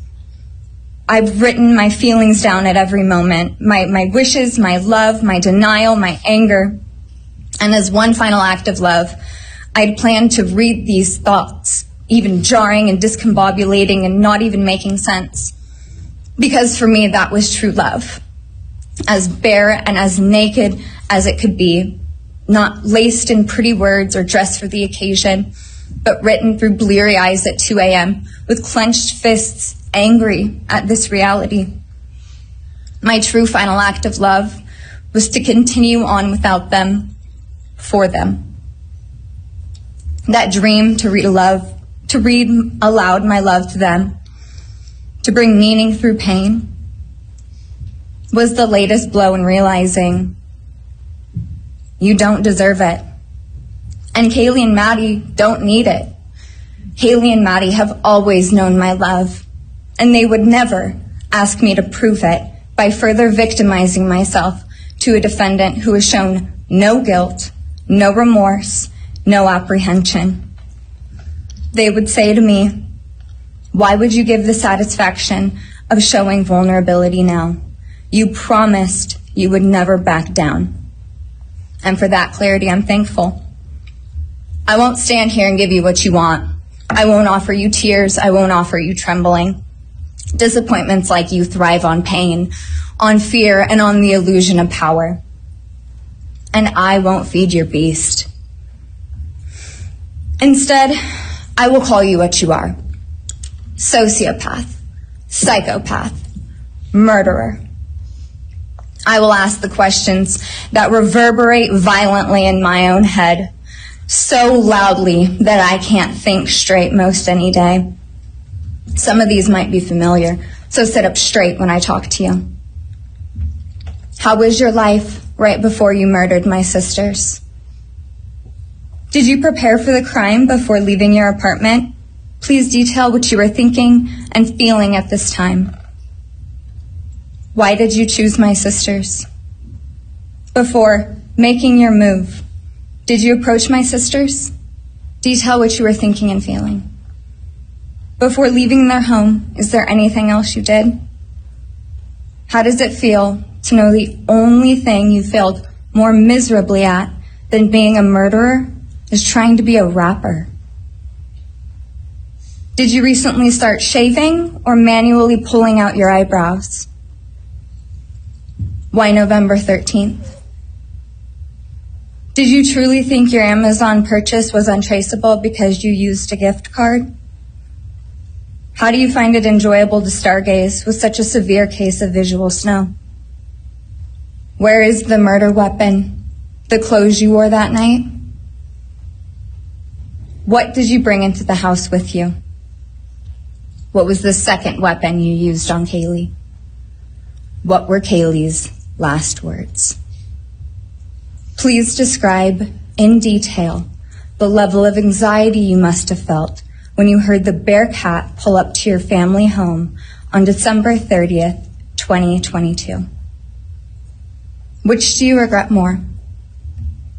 I've written my feelings down at every moment. My wishes, my love, my denial, my anger. And as one final act of love, I'd planned to read these thoughts, even jarring and discombobulating and not even making sense. Because for me, that was true love. As bare and as naked as it could be, not laced in pretty words or dressed for the occasion, but written through bleary eyes at 2 a.m. with clenched fists, angry at this reality. My true final act of love was to continue on without them, for them. That dream to read aloud my love to them, to bring meaning through pain, was the latest blow in realizing you don't deserve it. And Kaylee and Maddie don't need it. Kaylee and Maddie have always known my love, and they would never ask me to prove it by further victimizing myself to a defendant who has shown no guilt, no remorse, no apprehension. They would say to me, why would you give the satisfaction of showing vulnerability now? You promised you would never back down. And for that clarity, I'm thankful. I won't stand here and give you what you want. I won't offer you tears. I won't offer you trembling. Disappointments like you thrive on pain, on fear, and on the illusion of power. And I won't feed your beast. Instead, I will call you what you are. Sociopath, psychopath, murderer. I will ask the questions that reverberate violently in my own head, so loudly that I can't think straight most any day. Some of these might be familiar, so sit up straight when I talk to you. How was your life right before you murdered my sisters? Did you prepare for the crime before leaving your apartment? Please detail what you were thinking and feeling at this time. Why did you choose my sisters? Before making your move, did you approach my sisters? Detail what you were thinking and feeling. Before leaving their home, is there anything else you did? How does it feel to know the only thing you failed more miserably at than being a murderer is trying to be a rapper? Did you recently start shaving or manually pulling out your eyebrows? Why November 13th? Did you truly think your Amazon purchase was untraceable because you used a gift card? How do you find it enjoyable to stargaze with such a severe case of visual snow? Where is the murder weapon? The clothes you wore that night? What did you bring into the house with you? What was the second weapon you used on Kaylee? What were Kaylee's last words? Please describe in detail the level of anxiety you must have felt when you heard the Bearcat pull up to your family home on December 30th, 2022. Which do you regret more?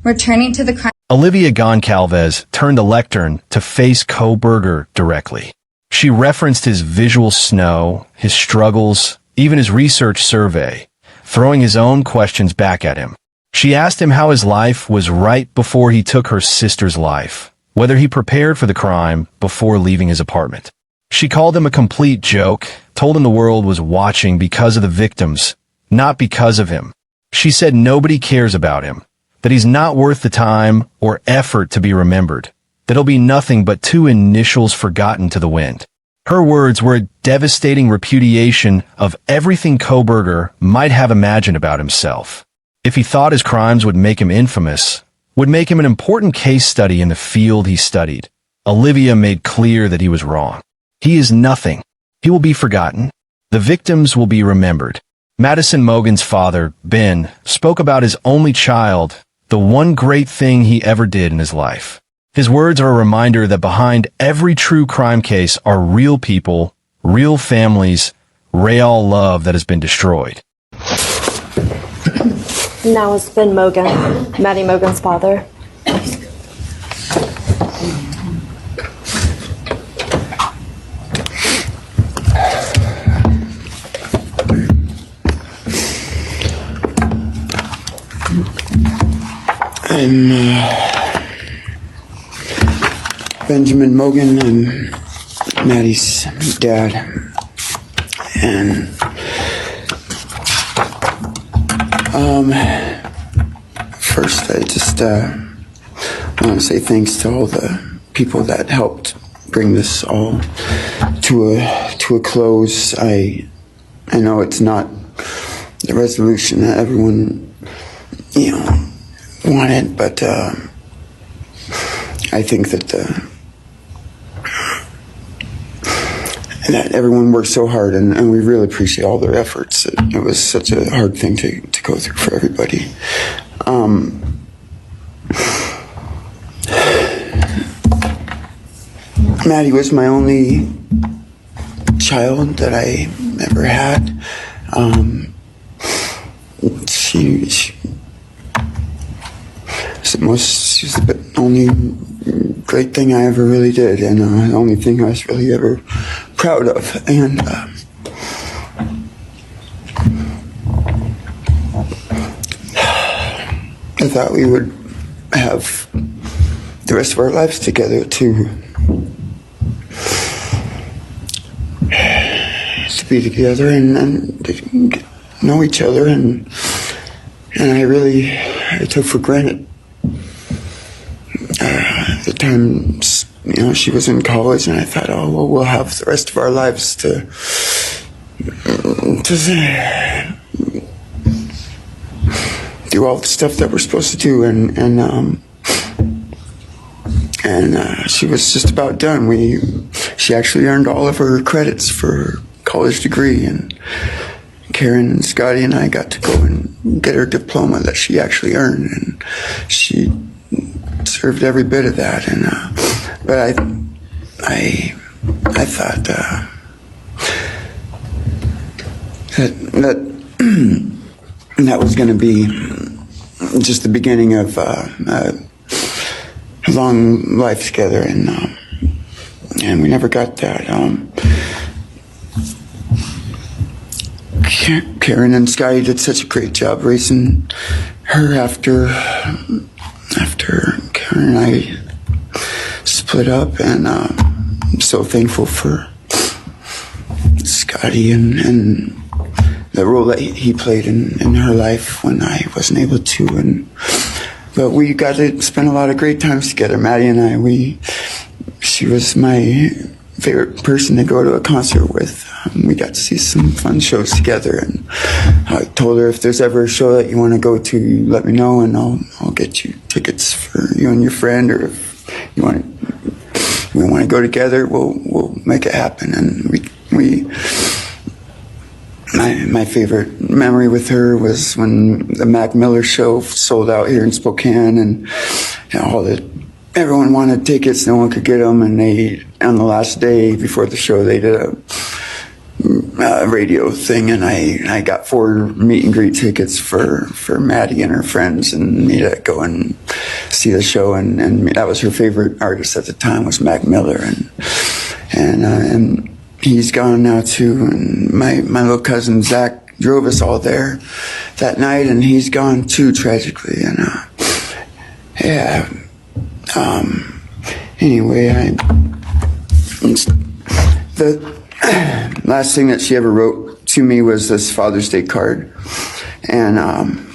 Returning to the crime. Olivia Goncalves turned the lectern to face Kohberger directly. She referenced his visual snow, his struggles, even his research survey, throwing his own questions back at him. She asked him how his life was right before he took her sister's life, whether he prepared for the crime before leaving his apartment. She called him a complete joke, told him the world was watching because of the victims, not because of him. She said nobody cares about him, that he's not worth the time or effort to be remembered, that he'll be nothing but two initials forgotten to the wind. Her words were a devastating repudiation of everything Kohberger might have imagined about himself. If he thought his crimes would make him infamous, would make him an important case study in the field he studied, Olivia made clear that he was wrong. He is nothing. He will be forgotten. The victims will be remembered. Madison Mogen's father, Ben, spoke about his only child, the one great thing he ever did in his life. His words are a reminder that behind every true crime case are real people, real families, real love that has been destroyed. Now it's Ben Mogen, Maddie Mogen's father. I'm Benjamin Mogen. I'm Maddie's dad. And first I just want to say thanks to all the people that helped bring this all to a close. I know it's not the resolution that everyone wanted, but I think that that everyone worked so hard, and we really appreciate all their efforts. It was such a hard thing to go through for everybody. Maddie was my only child that I ever had. She's the only great thing I ever really did, and the only thing I was really ever proud of. And I thought we would have the rest of our lives together to be together and to know each other, and I took for granted the times she was in college, and I thought, oh well, we'll have the rest of our lives to do all the stuff that we're supposed to do, and she was just about done. She actually earned all of her credits for her college degree, and Karen and Scotty and I got to go and get her diploma that she actually earned, and she deserved every bit of that. And but I thought that was going to be just the beginning of a long life together, and and we never got that. Karen and Scotty did such a great job raising her after Karen and I split up, and I'm so thankful for Scotty and the role that he played in her life when I wasn't able to. But we got to spend a lot of great times together, Maddie and I. She was my favorite person to go to a concert with. We got to see some fun shows together, and I told her, if there's ever a show that you want to go to, let me know, and I'll get you tickets for you and your friend, or if we want to go together, we'll make it happen. And my favorite memory with her was when the Mac Miller show sold out here in Spokane, and everyone wanted tickets, no one could get them, and on the last day before the show, they did a radio thing, and I got 4 meet and greet tickets for Maddie and her friends, and me to go and see the show, and that was her favorite artist at the time, was Mac Miller, and he's gone now too, and my little cousin Zach drove us all there that night, and he's gone too, tragically, and anyway, the last thing that she ever wrote to me was this Father's Day card, and I'm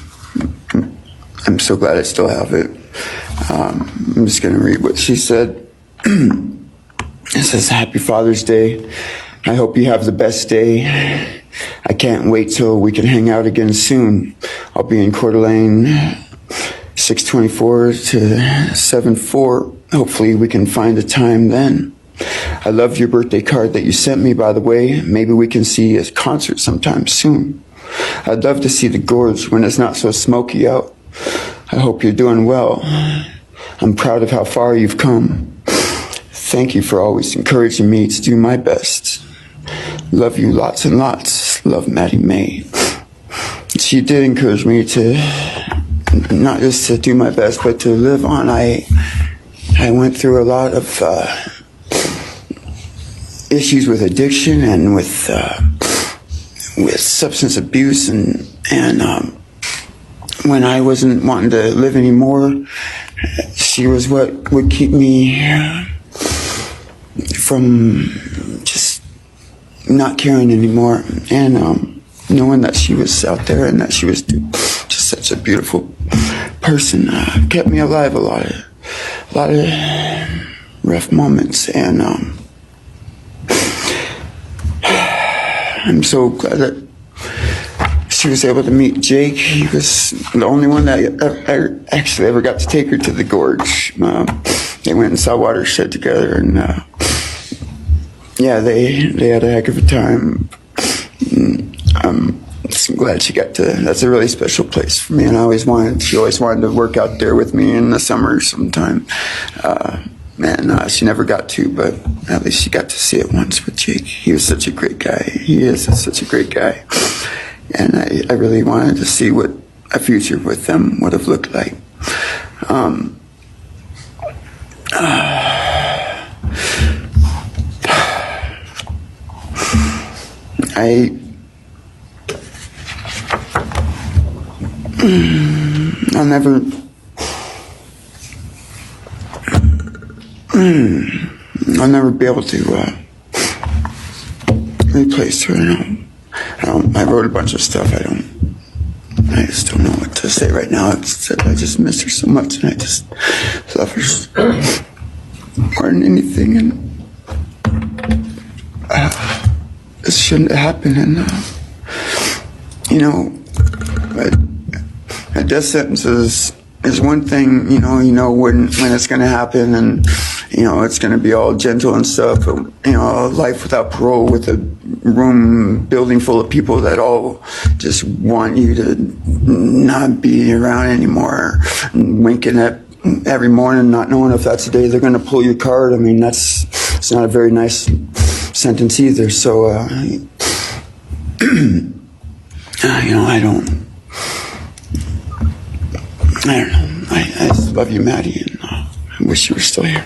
so glad I still have it. I'm just going to read what she said. It says, "Happy Father's Day. I hope you have the best day. I can't wait till we can hang out again soon. I'll be in Coeur d'Alene 624 to 74. Hopefully we can find a time then. I love your birthday card that you sent me, by the way. Maybe we can see a concert sometime soon. I'd love to see the gorge when it's not so smoky out. I hope you're doing well. I'm proud of how far you've come. Thank you for always encouraging me to do my best. Love you lots and lots. Love, Maddie May." She did encourage me to not just to do my best, but to live on. I went through a lot of issues with addiction and with substance abuse, and when I wasn't wanting to live anymore, she was what would keep me from just not caring anymore, and knowing that she was out there and that she was just such a beautiful person kept me alive a lot of rough moments, and I'm so glad that she was able to meet Jake. He was the only one that I actually ever got to take her to the gorge. They went and saw Watershed together, and they had a heck of a time. I'm just glad she got to. That's a really special place for me, and she always wanted to work out there with me in the summer sometime. She never got to, but at least she got to see it once with Jake. He was such a great guy. He is such a great guy. And I really wanted to see what a future with them would have looked like. I'll never be able to replace her. I wrote a bunch of stuff. I just don't know what to say right now. I just miss her so much, and I just love her more than anything. And this shouldn't have happened. And a death sentence is one thing. When it's going to happen, and it's going to be all gentle and stuff. But life without parole, with a building full of people that all just want you to not be around anymore, and winking at every morning, not knowing if that's the day they're going to pull your card. I mean, it's not a very nice sentence either. So, I don't know. I just love you, Maddie, and I wish you were still here.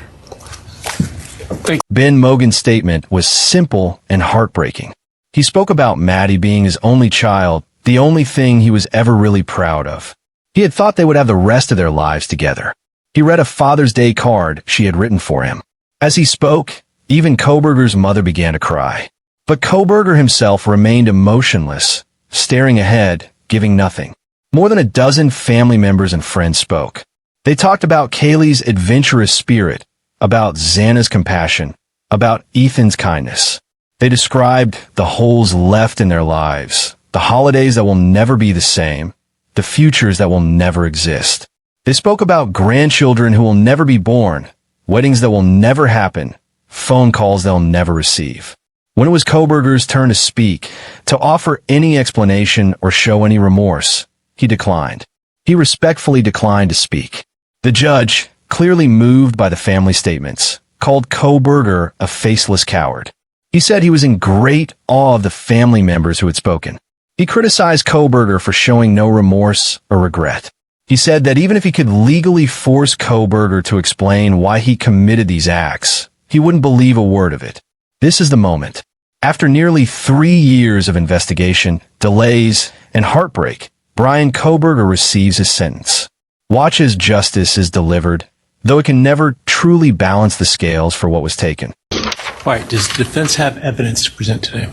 Ben Mogen's statement was simple and heartbreaking. He spoke about Maddie being his only child, the only thing he was ever really proud of. He had thought they would have the rest of their lives together. He read a Father's Day card she had written for him. As he spoke, even Kohberger's mother began to cry. But Kohberger himself remained emotionless, staring ahead, giving nothing. More than a dozen family members and friends spoke. They talked about Kaylee's adventurous spirit, about Xana's compassion, about Ethan's kindness. They described the holes left in their lives, the holidays that will never be the same, the futures that will never exist. They spoke about grandchildren who will never be born, weddings that will never happen, phone calls they'll never receive. When it was Kohberger's turn to speak, to offer any explanation or show any remorse, he declined. He respectfully declined to speak. The judge, clearly moved by the family statements, called Kohberger a faceless coward. He said he was in great awe of the family members who had spoken. He criticized Kohberger for showing no remorse or regret. He said that even if he could legally force Kohberger to explain why he committed these acts, he wouldn't believe a word of it. This is the moment. After nearly 3 years of investigation, delays, and heartbreak, Bryan Kohberger receives his sentence. Watch as justice is delivered, though it can never truly balance the scales for what was taken. All right, does the defense have evidence to present today?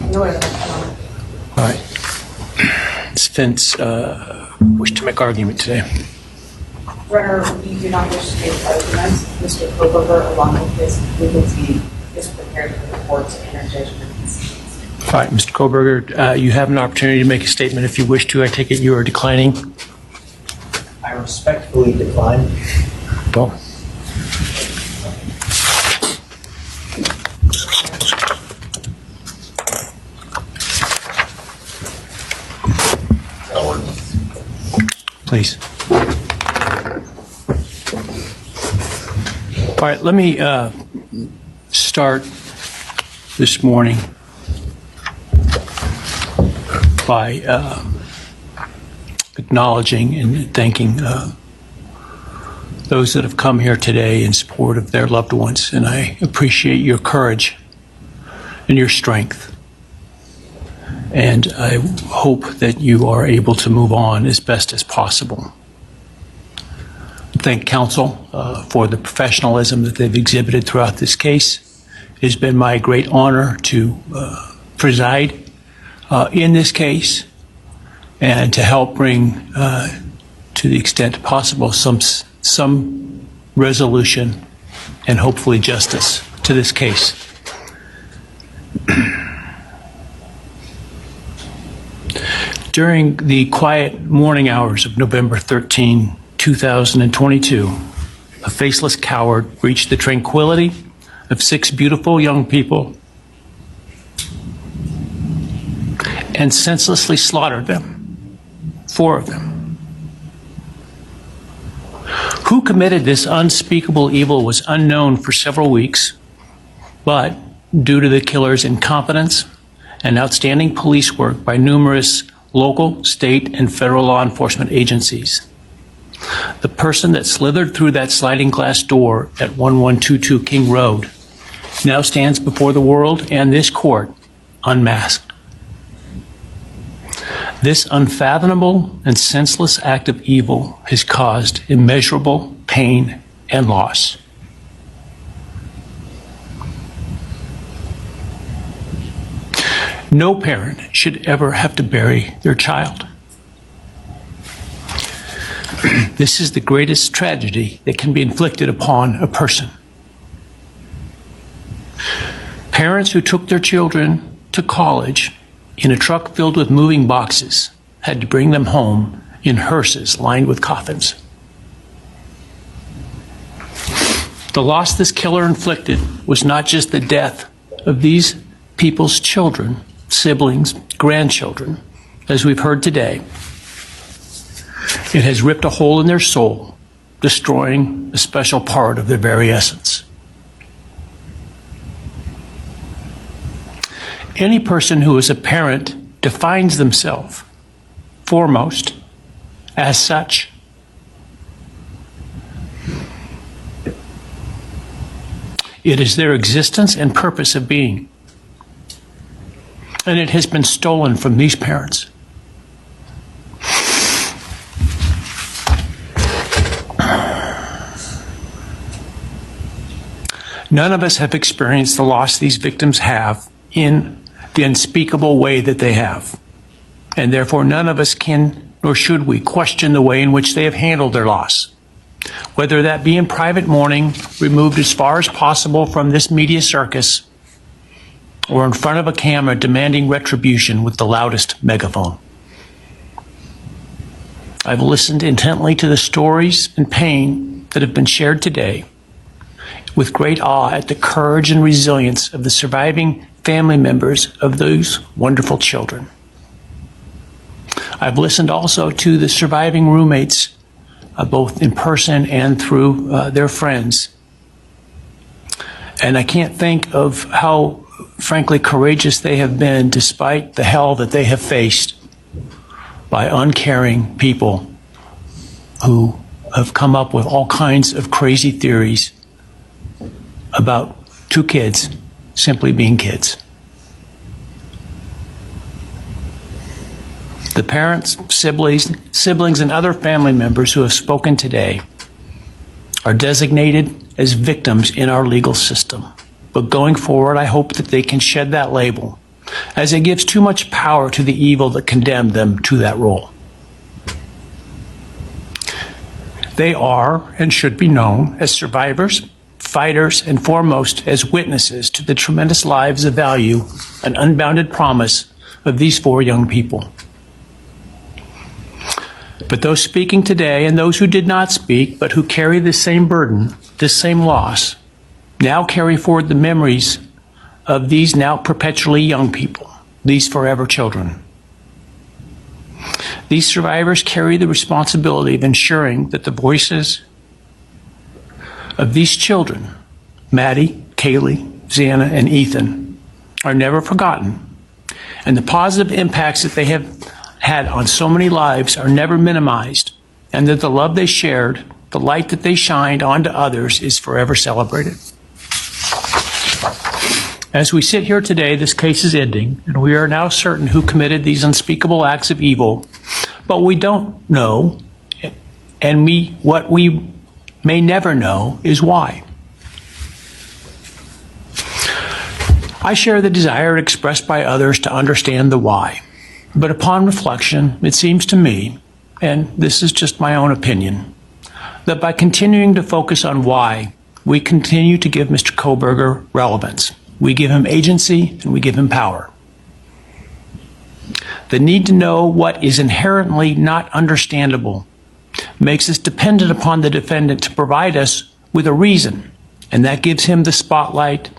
No evidence. All right. Does the defense wish to make argument today? Runner, we do not wish to make arguments. Mr. Kohberger, along with his legal team, is prepared for the court to enter judgment. All right, Mr. Kohberger, you have an opportunity to make a statement if you wish to. I take it you are declining. I respectfully decline. Well. Please. All right, let me start this morning by acknowledging and thanking those that have come here today in support of their loved ones, and I appreciate your courage and your strength. And I hope that you are able to move on as best as possible. Thank counsel for the professionalism that they've exhibited throughout this case. It has been my great honor to preside in this case and to help bring, to the extent possible, some resolution and hopefully justice to this case. During the quiet morning hours of November 13, 2022, a faceless coward breached the tranquility of 6 beautiful young people and senselessly slaughtered them, 4 of them. Who committed this unspeakable evil was unknown for several weeks, but due to the killer's incompetence and outstanding police work by numerous local, state, and federal law enforcement agencies, the person that slithered through that sliding glass door at 1122 King Road now stands before the world and this court unmasked. This unfathomable and senseless act of evil has caused immeasurable pain and loss. No parent should ever have to bury their child. This is the greatest tragedy that can be inflicted upon a person. Parents who took their children to college in a truck filled with moving boxes had to bring them home in hearses lined with coffins. The loss this killer inflicted was not just the death of these people's children, siblings, grandchildren, as we've heard today. It has ripped a hole in their soul, destroying a special part of their very essence. Any person who is a parent defines themselves foremost as such. It is their existence and purpose of being. And it has been stolen from these parents. None of us have experienced the loss these victims have in the unspeakable way that they have. And therefore, none of us can, nor should we, question the way in which they have handled their loss. Whether that be in private mourning, removed as far as possible from this media circus, or in front of a camera demanding retribution with the loudest megaphone. I've listened intently to the stories and pain that have been shared today, with great awe at the courage and resilience of the surviving family members of those wonderful children. I've listened also to the surviving roommates, both in person and through their friends. And I can't think of how, frankly, courageous they have been despite the hell that they have faced by uncaring people who have come up with all kinds of crazy theories about two kids simply being kids. The parents, siblings, and other family members who have spoken today are designated as victims in our legal system. But going forward, I hope that they can shed that label, as it gives too much power to the evil that condemned them to that role. They are and should be known as survivors, fighters, and foremost as witnesses to the tremendous lives of value and unbounded promise of these four young people. But those speaking today and those who did not speak, but who carry this same burden, this same loss, now carry forward the memories of these now perpetually young people, these forever children. These survivors carry the responsibility of ensuring that the voices of these children, Maddie, Kaylee, Xana, and Ethan, are never forgotten, and the positive impacts that they have had on so many lives are never minimized, and that the love they shared, the light that they shined onto others, is forever celebrated. As we sit here today, this case is ending, and we are now certain who committed these unspeakable acts of evil, but we don't know, and what we may never know is why. I share the desire expressed by others to understand the why. But upon reflection, it seems to me, and this is just my own opinion, that by continuing to focus on why, we continue to give Mr. Kohberger relevance. We give him agency and we give him power. The need to know what is inherently not understandable makes us dependent upon the defendant to provide us with a reason, and that gives him the spotlight,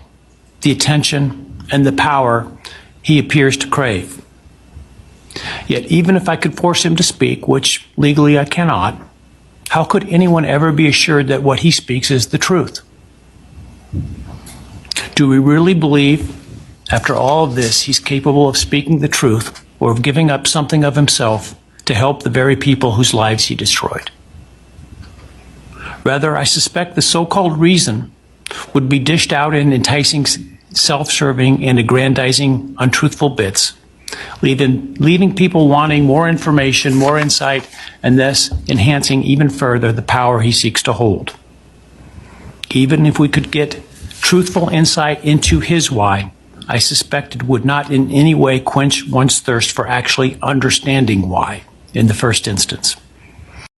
the attention, and the power he appears to crave. Yet even if I could force him to speak, which legally I cannot, how could anyone ever be assured that what he speaks is the truth? Do we really believe, after all of this, he's capable of speaking the truth or of giving up something of himself to help the very people whose lives he destroyed? Rather, I suspect the so-called reason would be dished out in enticing, self-serving, and aggrandizing untruthful bits, leaving people wanting more information, more insight, and thus enhancing even further the power he seeks to hold. Even if we could get truthful insight into his why, I suspect it would not in any way quench one's thirst for actually understanding why in the first instance.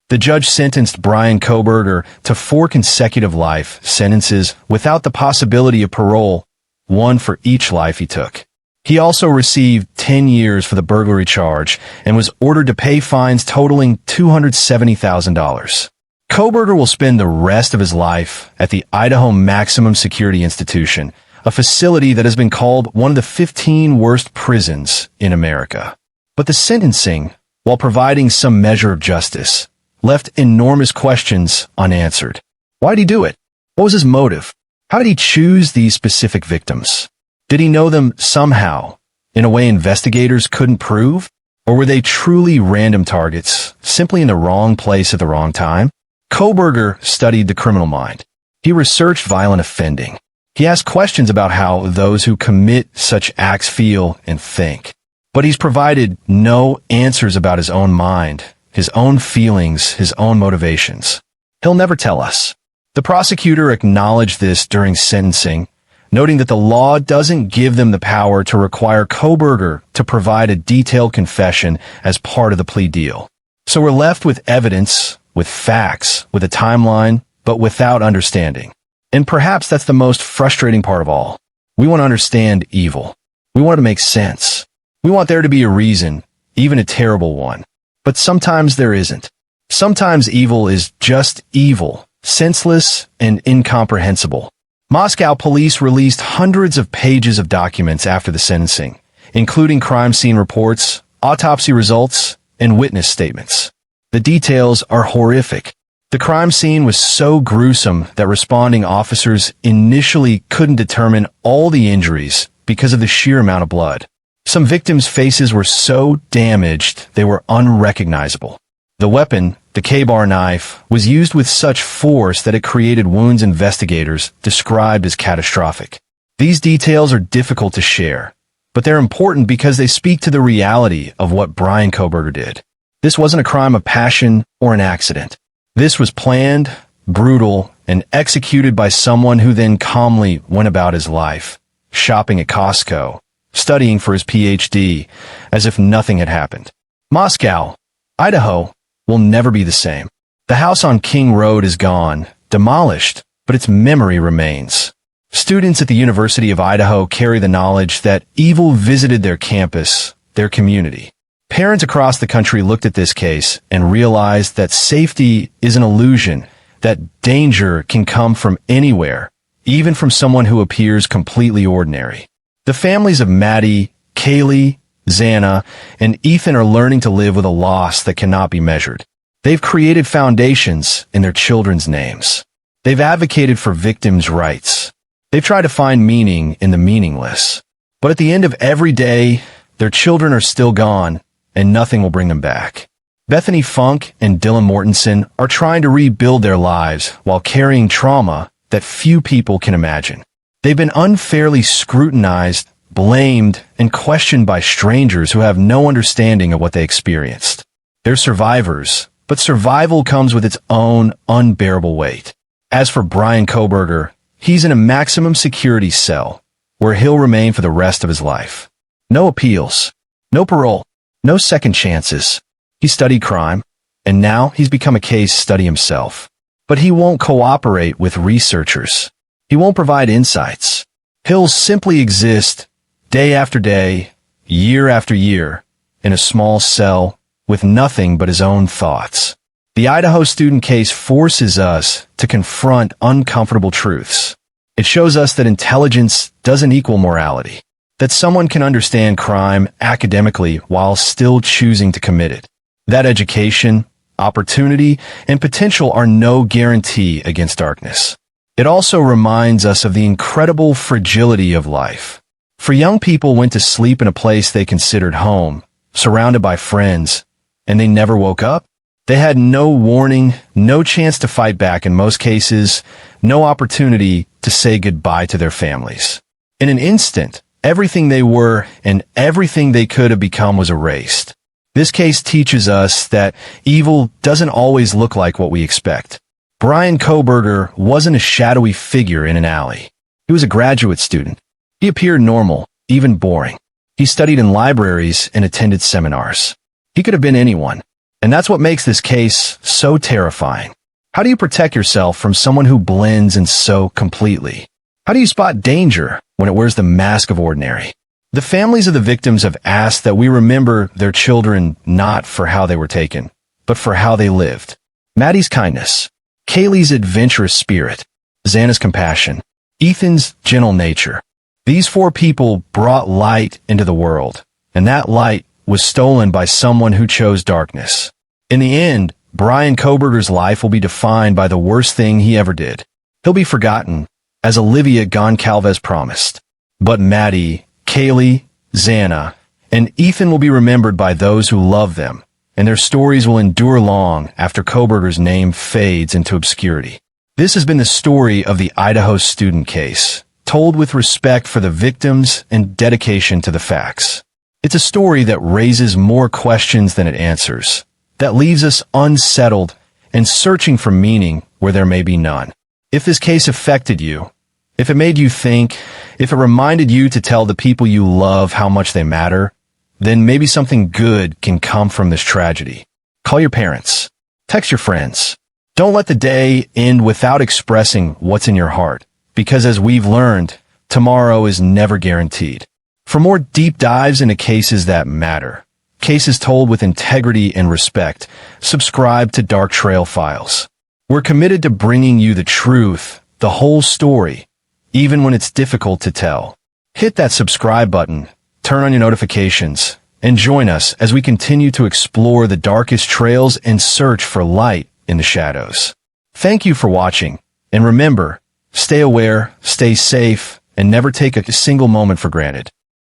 The judge sentenced Bryan Kohberger to 4 consecutive life sentences without the possibility of parole, 1 for each life he took. He also received 10 years for the burglary charge and was ordered to pay fines totaling $270,000. Kohberger will spend the rest of his life at the Idaho Maximum Security Institution, a facility that has been called one of the 15 worst prisons in America. But the sentencing, while providing some measure of justice, left enormous questions unanswered. Why did he do it? What was his motive? How did he choose these specific victims? Did he know them somehow, in a way investigators couldn't prove? Or were they truly random targets, simply in the wrong place at the wrong time? Kohberger studied the criminal mind. He researched violent offending. He asks questions about how those who commit such acts feel and think. But he's provided no answers about his own mind, his own feelings, his own motivations. He'll never tell us. The prosecutor acknowledged this during sentencing, noting that the law doesn't give them the power to require Kohberger to provide a detailed confession as part of the plea deal. So we're left with evidence, with facts, with a timeline, but without understanding. And perhaps that's the most frustrating part of all. We want to understand evil. We want to make sense. We want there to be a reason, even a terrible one. But sometimes there isn't. Sometimes evil is just evil, senseless, and incomprehensible. Moscow police released hundreds of pages of documents after the sentencing, including crime scene reports, autopsy results, and witness statements. The details are horrific. The crime scene was so gruesome that responding officers initially couldn't determine all the injuries because of the sheer amount of blood. Some victims' faces were so damaged they were unrecognizable. The weapon, the K-bar knife, was used with such force that it created wounds investigators described as catastrophic. These details are difficult to share, but they're important because they speak to the reality of what Bryan Kohberger did. This wasn't a crime of passion or an accident. This was planned, brutal, and executed by someone who then calmly went about his life, shopping at Costco, studying for his PhD, as if nothing had happened. Moscow, Idaho, will never be the same. The house on King Road is gone, demolished, but its memory remains. Students at the University of Idaho carry the knowledge that evil visited their campus, their community. Parents across the country looked at this case and realized that safety is an illusion, that danger can come from anywhere, even from someone who appears completely ordinary. The families of Maddie, Kaylee, Xana, and Ethan are learning to live with a loss that cannot be measured. They've created foundations in their children's names. They've advocated for victims' rights. They've tried to find meaning in the meaningless. But at the end of every day, their children are still gone, and nothing will bring them back. Bethany Funk and Dylan Mortensen are trying to rebuild their lives while carrying trauma that few people can imagine. They've been unfairly scrutinized, blamed, and questioned by strangers who have no understanding of what they experienced. They're survivors, but survival comes with its own unbearable weight. As for Bryan Kohberger, he's in a maximum security cell, where he'll remain for the rest of his life. No appeals, no parole, no second chances. He studied crime, and now he's become a case study himself. But he won't cooperate with researchers. He won't provide insights. He'll simply exist day after day, year after year, in a small cell with nothing but his own thoughts. The Idaho student case forces us to confront uncomfortable truths. It shows us that intelligence doesn't equal morality, that someone can understand crime academically while still choosing to commit it, that education, opportunity, and potential are no guarantee against darkness. It also reminds us of the incredible fragility of life. For young people went to sleep in a place they considered home, surrounded by friends, and they never woke up. They had no warning, no chance to fight back in most cases, no opportunity to say goodbye to their families. In an instant, everything they were and everything they could have become was erased. This case teaches us that evil doesn't always look like what we expect. Bryan Kohberger wasn't a shadowy figure in an alley. He was a graduate student. He appeared normal, even boring. He studied in libraries and attended seminars. He could have been anyone. And that's what makes this case so terrifying. How do you protect yourself from someone who blends in so completely? How do you spot danger when it wears the mask of ordinary? The families of the victims have asked that we remember their children not for how they were taken, but for how they lived. Maddie's kindness, Kaylee's adventurous spirit, Xana's compassion, Ethan's gentle nature. These four people brought light into the world, and that light was stolen by someone who chose darkness. In the end, Bryan Kohberger's life will be defined by the worst thing he ever did. He'll be forgotten, as Olivia Goncalves promised. But Maddie, Kaylee, Xana, and Ethan will be remembered by those who love them, and their stories will endure long after Kohberger's name fades into obscurity. This has been the story of the Idaho student case. told with respect for the victims and dedication to the facts. It's a story that raises more questions than it answers, that leaves us unsettled and searching for meaning where there may be none. If this case affected you, if it made you think, if it reminded you to tell the people you love how much they matter, then maybe something good can come from this tragedy. Call your parents. Text your friends. Don't let the day end without expressing what's in your heart, because as we've learned, tomorrow is never guaranteed. For more deep dives into cases that matter, cases told with integrity and respect, subscribe to Dark Trail Files. We're committed to bringing you the truth, the whole story, even when it's difficult to tell. Hit that subscribe button, turn on your notifications, and join us as we continue to explore the darkest trails and search for light in the shadows. Thank you for watching, and remember, stay aware, stay safe, and never take a single moment for granted.